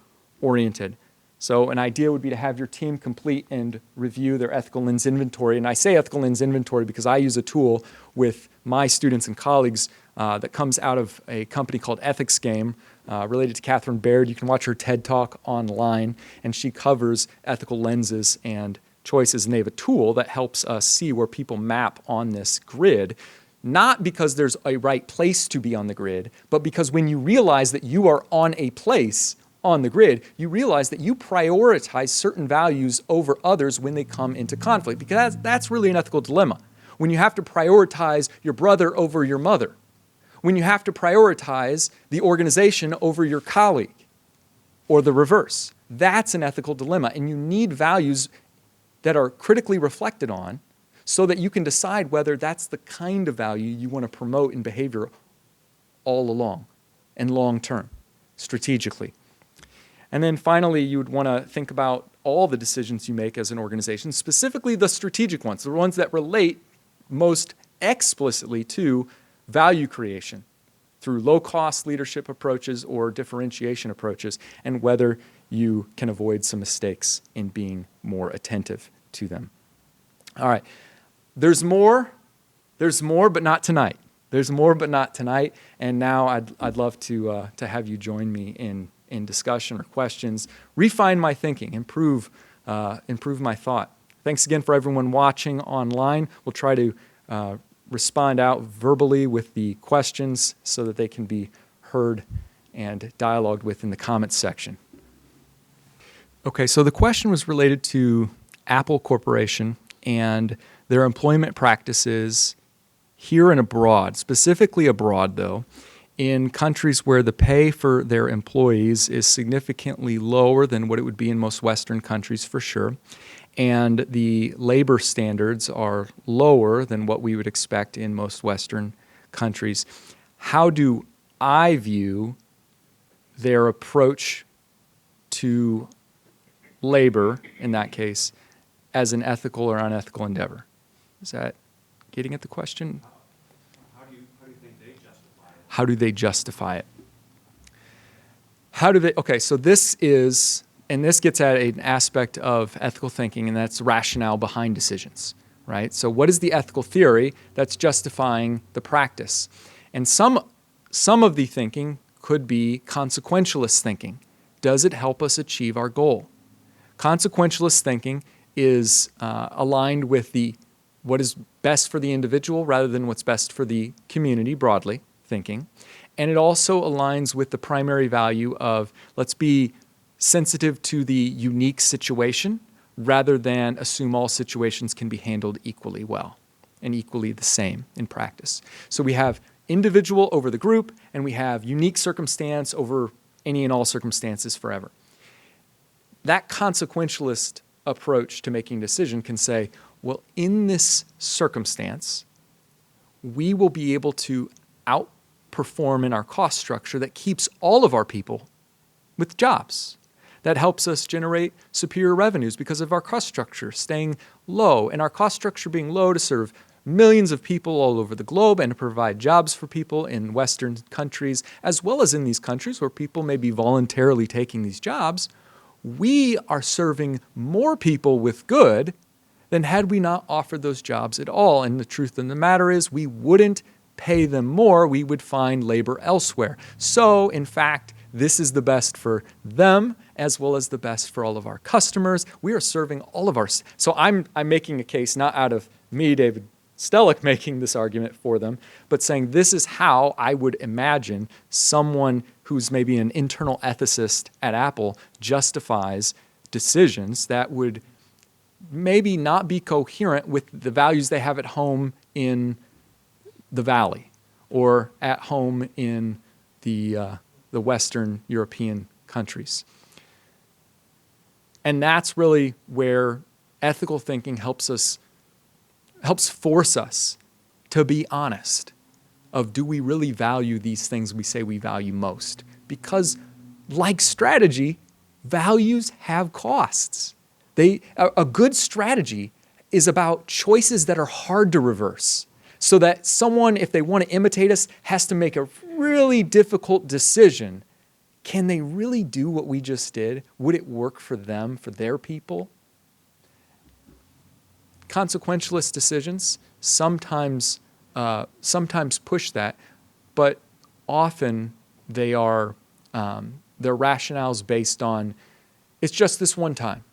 oriented. So an idea would be to have your team complete and review their ethical lens inventory. And I say ethical lens inventory because I use a tool with my students and colleagues that comes out of a company called Ethics Game, related to Catherine Baird. You can watch her TED Talk online, and she covers ethical lenses and choices. And they have a tool that helps us see where people map on this grid, not because there's a right place to be on the grid, but because when you realize that you are on a place on the grid, you realize that you prioritize certain values over others when they come into conflict, because that's really an ethical dilemma. When you have to prioritize your brother over your mother, when you have to prioritize the organization over your colleague, or the reverse, that's an ethical dilemma, and you need values that are critically reflected on so that you can decide whether that's the kind of value you want to promote in behavior all along and long term, strategically. And then finally, you would want to think about all the decisions you make as an organization, specifically the strategic ones, the ones that relate most explicitly to value creation through low-cost leadership approaches or differentiation approaches, and whether you can avoid some mistakes in being more attentive to them. All right. There's more, but not tonight. There's more, but not tonight. And now I'd love to have you join me in discussion or questions, refine my thinking, improve my thought. Thanks again for everyone watching online. We'll try to respond out verbally with the questions so that they can be heard and dialogued with in the comments section. Okay, so the question was related to Apple Corporation and their employment practices here and abroad, specifically abroad though, in countries where the pay for their employees is significantly lower than what it would be in most Western countries for sure, and the labor standards are lower than what we would expect in most Western countries. How do I view their approach to labor, in that case, as an ethical or unethical endeavor? Is that getting at the question? How do you think they justify it? How do they justify it? Okay, so this gets at an aspect of ethical thinking, and that's rationale behind decisions, right? So what is the ethical theory that's justifying the practice? And some of the thinking could be consequentialist thinking. Does it help us achieve our goal? Consequentialist thinking is aligned with what is best for the individual rather than what's best for the community, broadly thinking. And it also aligns with the primary value of let's be sensitive to the unique situation rather than assume all situations can be handled equally well and equally the same in practice. So we have individual over the group, and we have unique circumstance over any and all circumstances forever. That consequentialist approach to making a decision can say, well, in this circumstance, we will be able to outperform in our cost structure that keeps all of our people with jobs. That helps us generate superior revenues because of our cost structure staying low, and our cost structure being low to serve millions of people all over the globe and to provide jobs for people in Western countries, as well as in these countries where people may be voluntarily taking these jobs. We are serving more people with good than had we not offered those jobs at all. And the truth of the matter is we wouldn't pay them more, we would find labor elsewhere. So, in fact, this is the best for them as well as the best for all of our customers. We are serving all of our... So I'm making a case not out of me, David Stehlik, making this argument for them, but saying this is how I would imagine someone who's maybe an internal ethicist at Apple justifies decisions that would maybe not be coherent with the values they have at home in the Valley or at home in the Western European countries. And that's really where ethical thinking helps force us to be honest of, do we really value these things we say we value most? Because like strategy, values have costs. A good strategy is about choices that are hard to reverse, so that someone, if they want to imitate us, has to make a really difficult decision. Can they really do what we just did? Would it work for them, for their people? Consequentialist decisions sometimes push that, but often they are their rationales based on, it's just this one time.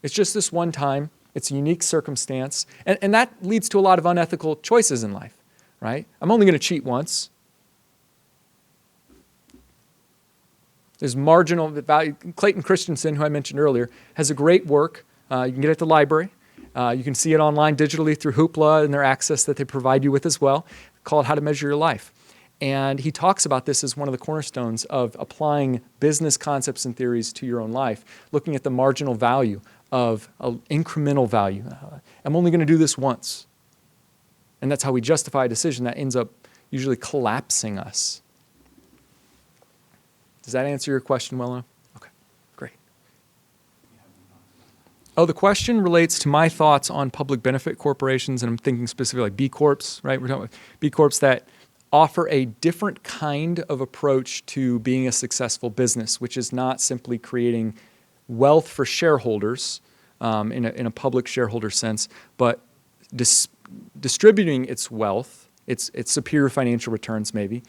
It's just this one time. It's a unique circumstance. And that leads to a lot of unethical choices in life, right? I'm only going to cheat once. There's marginal value. Clayton Christensen, who I mentioned earlier, has a great work. You can get it at the library. You can see it online digitally through Hoopla and their access that they provide you with as well, called How to Measure Your Life. And he talks about this as one of the cornerstones of applying business concepts and theories to your own life, looking at the marginal value of incremental value. I'm only going to do this once. And that's how we justify a decision that ends up usually collapsing us. Does that answer your question well enough? Okay, great. Oh, the question relates to my thoughts on public benefit corporations, and I'm thinking specifically like B Corps, right? We're talking about B Corps that offer a different kind of approach to being a successful business, which is not simply creating wealth for shareholders in a public shareholder sense, but distributing its wealth, its superior financial returns maybe,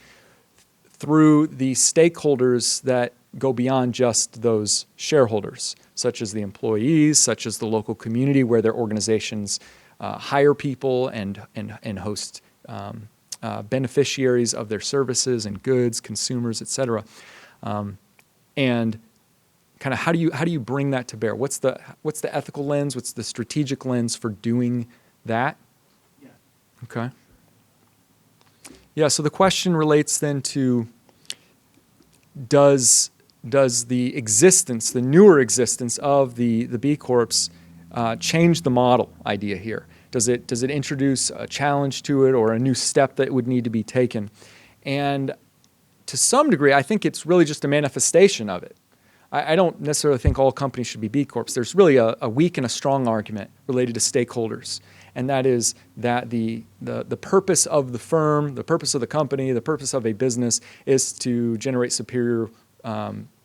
through the stakeholders that go beyond just those shareholders, such as the employees, such as the local community where their organizations hire people and host beneficiaries of their services and goods, consumers, et cetera. And kind of how do you bring that to bear? What's the ethical lens? What's the strategic lens for doing that? Yeah. Okay. Yeah, so the question relates then to, does the existence, the newer existence of the B Corps change the model idea here? Does it introduce a challenge to it or a new step that would need to be taken? And to some degree, I think it's really just a manifestation of it. I don't necessarily think all companies should be B Corps. There's really a weak and a strong argument related to stakeholders. And that is that the purpose of the firm, the purpose of the company, the purpose of a business is to generate superior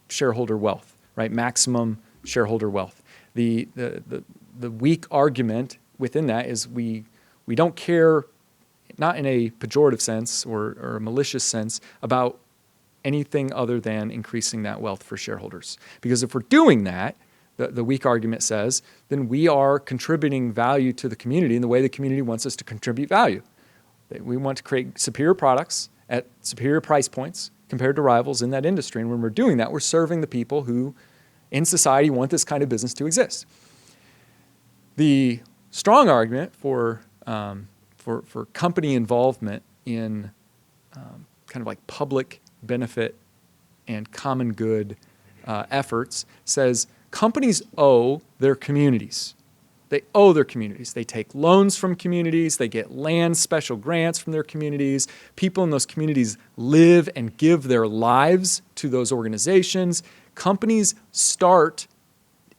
shareholder wealth, right? Maximum shareholder wealth. The weak argument within that is we don't care, not in a pejorative sense or a malicious sense, about anything other than increasing that wealth for shareholders. Because if we're doing that, the weak argument says, then we are contributing value to the community in the way the community wants us to contribute value. We want to create superior products at superior price points compared to rivals in that industry. And when we're doing that, we're serving the people who in society want this kind of business to exist. The strong argument for company involvement in kind of like public benefit and common good efforts says companies owe their communities They owe their communities. They take loans from communities. They get land special grants from their communities. People in those communities live and give their lives to those organizations. Companies start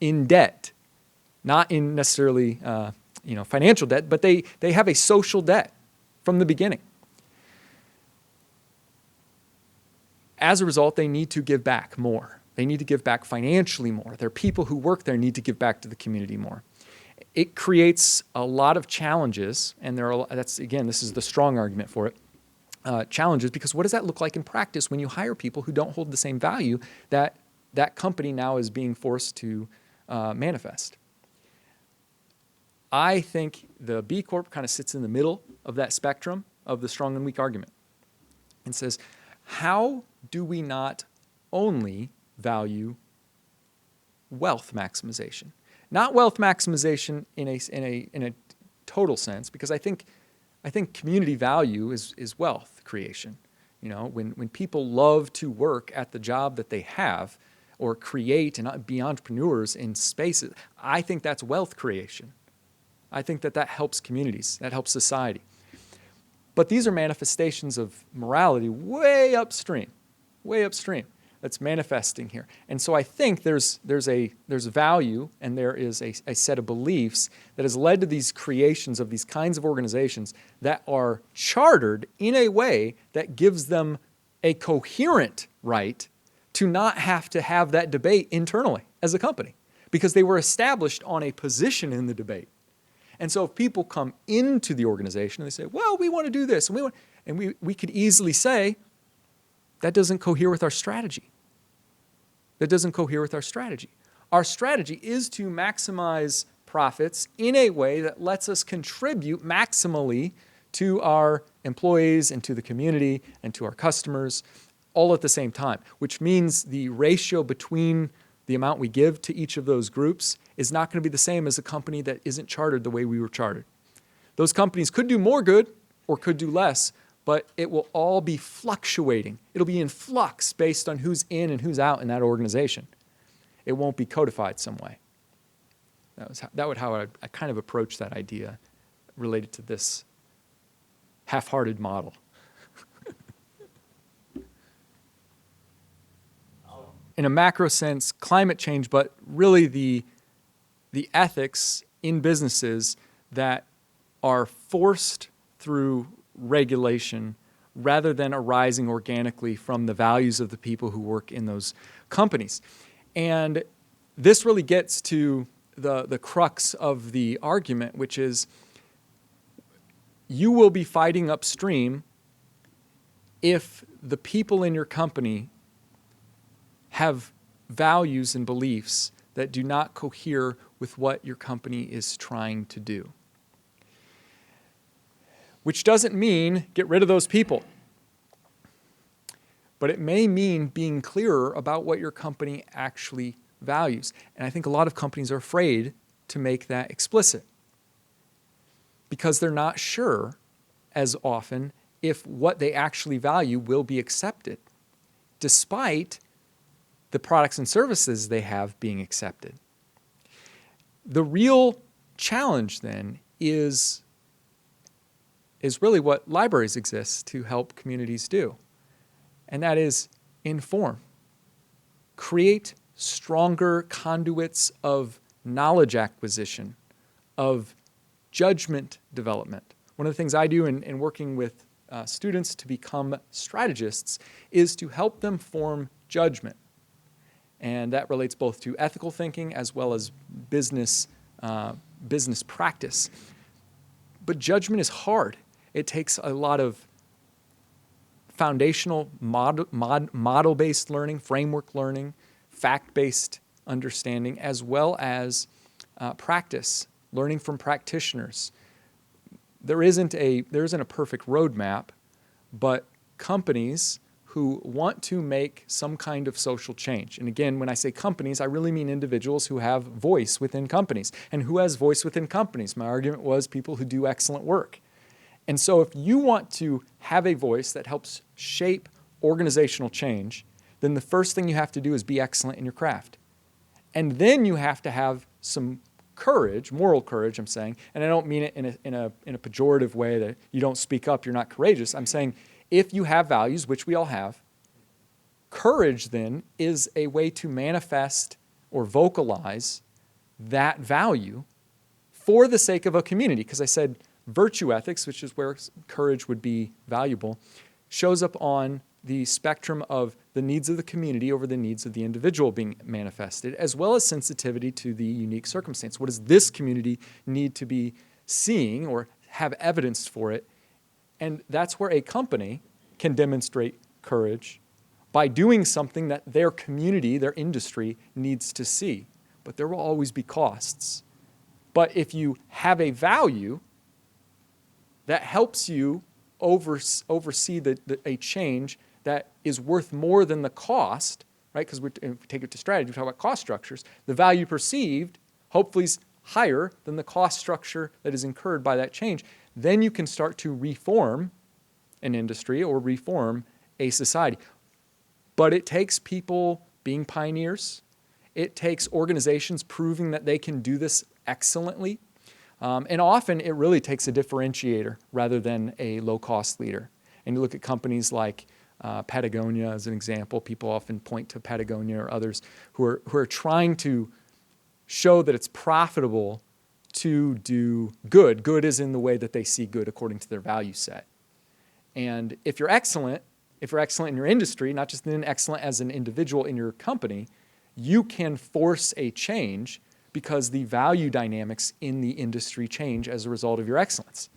in debt, not in necessarily financial debt, but they have a social debt from the beginning. As a result, they need to give back more. They need to give back financially more. Their people who work there need to give back to the community more. It creates a lot of challenges, and this is the strong argument for it, challenges, because what does that look like in practice when you hire people who don't hold the same value that that company now is being forced to manifest? I think the B Corp kind of sits in the middle of that spectrum of the strong and weak argument and says, how do we not only value wealth maximization? Not wealth maximization in a total sense, because I think community value is wealth creation. When people love to work at the job that they have, or create and be entrepreneurs in spaces, I think that's wealth creation. I think that helps communities, that helps society. But these are manifestations of morality way upstream, that's manifesting here. And so I think there's value, and there is a set of beliefs that has led to these creations of these kinds of organizations that are chartered in a way that gives them a coherent right to not have to have that debate internally as a company, because they were established on a position in the debate. And so if people come into the organization and they say, well, we want to do this, and we could easily say, that doesn't cohere with our strategy. Our strategy is to maximize profits in a way that lets us contribute maximally to our employees and to the community and to our customers all at the same time, which means the ratio between the amount we give to each of those groups is not going to be the same as a company that isn't chartered the way we were chartered. Those companies could do more good or could do less, but it will all be fluctuating. It'll be in flux based on who's in and who's out in that organization. It won't be codified some way. That would how I kind of approach that idea related to this half-hearted model. In a macro sense, climate change, but really the ethics in businesses that are forced through regulation rather than arising organically from the values of the people who work in those companies. And this really gets to the crux of the argument, which is you will be fighting upstream if the people in your company have values and beliefs that do not cohere with what your company is trying to do. Which doesn't mean get rid of those people. But it may mean being clearer about what your company actually values. And I think a lot of companies are afraid to make that explicit, because they're not sure as often if what they actually value will be accepted, despite the products and services they have being accepted. The real challenge then is really what libraries exist to help communities do, and that is inform. Create stronger conduits of knowledge acquisition, of judgment development. One of the things I do in working with students to become strategists is to help them form judgment. And that relates both to ethical thinking as well as business practice. But judgment is hard. It takes a lot of foundational model-based learning, framework learning, fact-based understanding, as well as practice, learning from practitioners. There isn't a perfect roadmap, but companies who want to make some kind of social change. And again, when I say companies, I really mean individuals who have voice within companies. And who has voice within companies? My argument was people who do excellent work. And so if you want to have a voice that helps shape organizational change, then the first thing you have to do is be excellent in your craft. And then you have to have some courage, moral courage, I'm saying, and I don't mean it in a pejorative way that you don't speak up, you're not courageous. I'm saying if you have values, which we all have, courage then is a way to manifest or vocalize that value for the sake of a community. Because I said virtue ethics, which is where courage would be valuable, shows up on the spectrum of the needs of the community over the needs of the individual being manifested, as well as sensitivity to the unique circumstance. What does this community need to be seeing or have evidence for it? And that's where a company can demonstrate courage by doing something that their community, their industry, needs to see. But there will always be costs. But if you have a value that helps you oversee a change that is worth more than the cost, right? Because if we take it to strategy, we talk about cost structures. The value perceived hopefully is higher than the cost structure that is incurred by that change. Then you can start to reform an industry or reform a society. But it takes people being pioneers. It takes organizations proving that they can do this excellently. And often it really takes a differentiator rather than a low-cost leader. And you look at companies like Patagonia as an example. People often point to Patagonia or others who are trying to show that it's profitable to do good. Good is in the way that they see good according to their value set. And if you're excellent in your industry, not just then excellent as an individual in your company, you can force a change because the value dynamics in the industry change as a result of your excellence.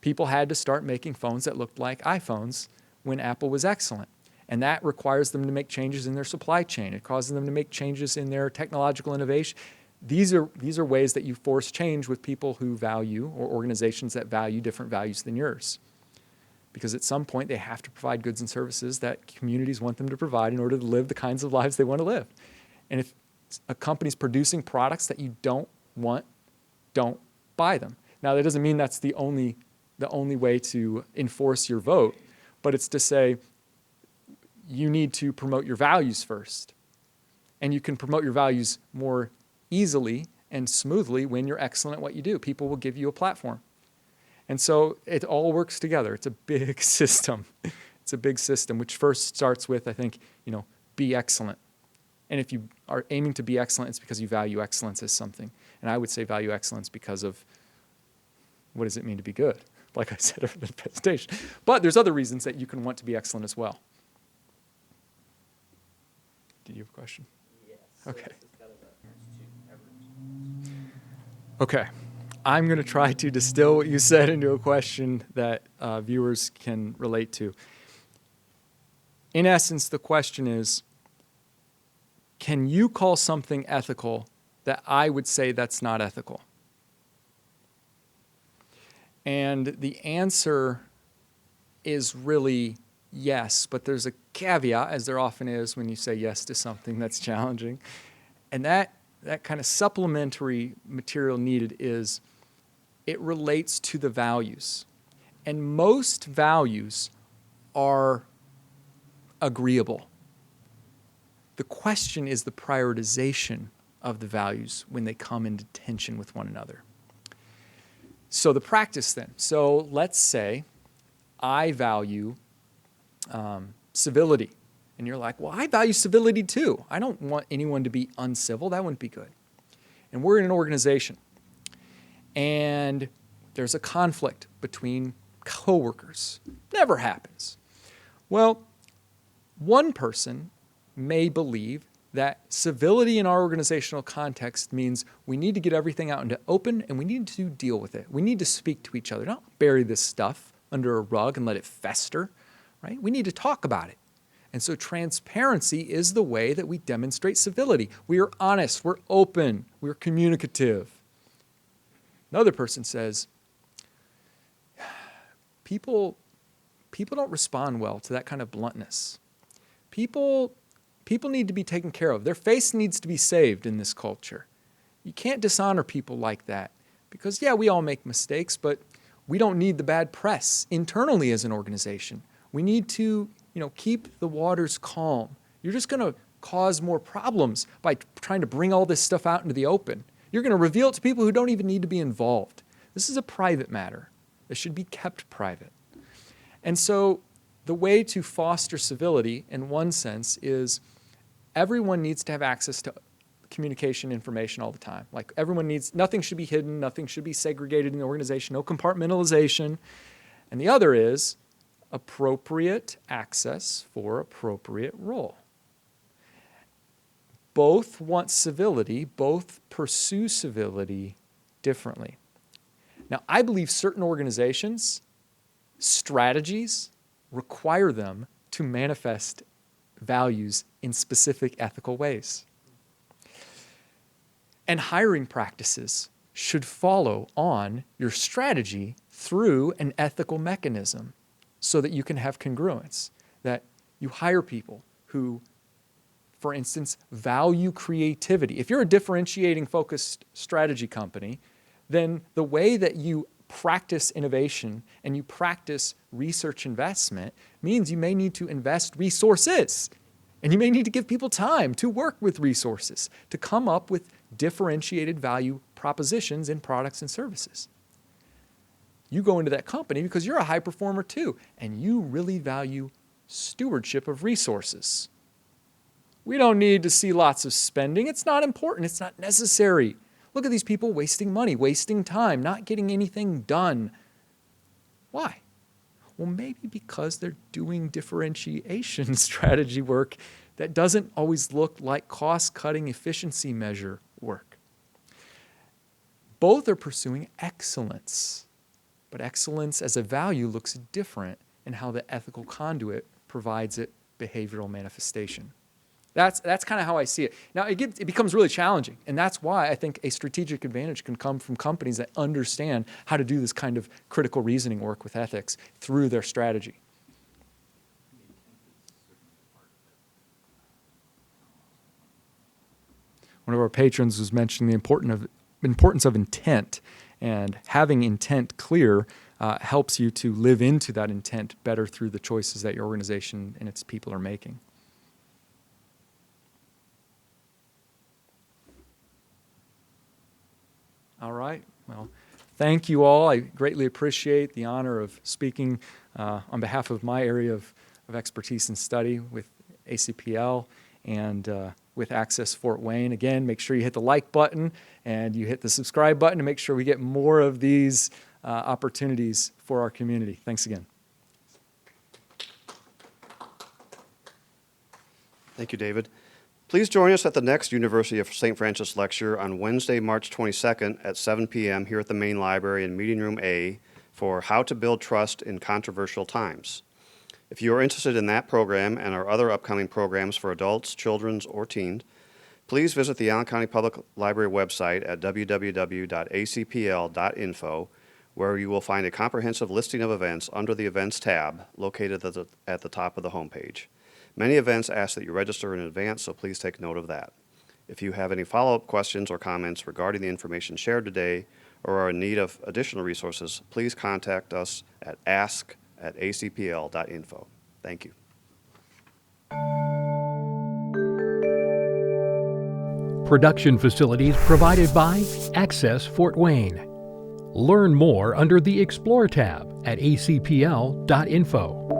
People had to start making phones that looked like iPhones when Apple was excellent. And that requires them to make changes in their supply chain. It causes them to make changes in their technological innovation. These are ways that you force change with people who value, or organizations that value different values than yours. Because at some point they have to provide goods and services that communities want them to provide in order to live the kinds of lives they want to live. And if a company's producing products that you don't want, don't buy them. Now that doesn't mean that's the only way to enforce your vote, but it's to say you need to promote your values first. And you can promote your values more easily and smoothly when you're excellent at what you do. People will give you a platform. And so it all works together. It's a big system. It's a big system, which first starts with, I think, be excellent. And if you are aiming to be excellent, it's because you value excellence as something. And I would say value excellence because of what does it mean to be good, like I said in the presentation. But there's other reasons that you can want to be excellent as well. Did you have a question? Yes. Okay. Okay. I'm going to try to distill what you said into a question that viewers can relate to. In essence, the question is, can you call something ethical that I would say that's not ethical? And the answer is really yes, but there's a caveat, as there often is when you say yes to something that's challenging. And that kind of supplementary material needed is it relates to the values. And most values are agreeable. The question is the prioritization of the values when they come into tension with one another. So the practice then. So let's say I value civility. And you're like, well, I value civility too. I don't want anyone to be uncivil. That wouldn't be good. And we're in an organization. And there's a conflict between coworkers. Never happens. Well, one person may believe that civility in our organizational context means we need to get everything out into open and we need to deal with it. We need to speak to each other. Don't bury this stuff under a rug and let it fester, right? We need to talk about it. And so transparency is the way that we demonstrate civility. We are honest, we're open, we're communicative. Another person says, people don't respond well to that kind of bluntness. People need to be taken care of. Their face needs to be saved in this culture. You can't dishonor people like that because, yeah, we all make mistakes, but we don't need the bad press internally as an organization. We need to, keep the waters calm. You're just going to cause more problems by trying to bring all this stuff out into the open. You're going to reveal it to people who don't even need to be involved. This is a private matter. It should be kept private. And so the way to foster civility, in one sense, is everyone needs to have access to communication information all the time. Like everyone needs, nothing should be hidden, nothing should be segregated in the organization, no compartmentalization. And the other is appropriate access for appropriate role. Both want civility, both pursue civility differently. Now, I believe certain organizations, strategies, require them to manifest values in specific ethical ways. And hiring practices should follow on your strategy through an ethical mechanism so that you can have congruence, that you hire people who, for instance, value creativity. If you're a differentiating focused strategy company, then the way that you practice innovation and you practice research investment means you may need to invest resources. And you may need to give people time to work with resources, to come up with differentiated value propositions in products and services. You go into that company because you're a high performer too, and you really value stewardship of resources. We don't need to see lots of spending. It's not important. It's not necessary. Look at these people wasting money, wasting time, not getting anything done. Why? Well, maybe because they're doing differentiation strategy work that doesn't always look like cost-cutting efficiency measure work. Both are pursuing excellence, but excellence as a value looks different in how the ethical conduit provides it behavioral manifestation. That's kind of how I see it. Now, it becomes really challenging, and that's why I think a strategic advantage can come from companies that understand how to do this kind of critical reasoning work with ethics through their strategy. One of our patrons was mentioning the importance of intent, and having intent clear helps you to live into that intent better through the choices that your organization and its people are making. All right. Well, thank you all. I greatly appreciate the honor of speaking on behalf of my area of expertise and study with ACPL and with Access Fort Wayne. Again, make sure you hit the like button and you hit the subscribe button to make sure we get more of these opportunities for our community. Thanks again. Thank you, David. Please join us at the next University of St. Francis lecture on Wednesday, March 22nd at 7 p.m. here at the main library in Meeting Room A for How to Build Trust in Controversial Times. If you are interested in that program and our other upcoming programs for adults, children, or teens, please visit the Allen County Public Library website at www.acpl.info, where you will find a comprehensive listing of events under the Events tab located at the top of the homepage. Many events ask that you register in advance, so please take note of that. If you have any follow-up questions or comments regarding the information shared today or are in need of additional resources, please contact us at ask@acpl.info. Thank you. Production facilities provided by Access Fort Wayne. Learn more under the Explore tab at acpl.info.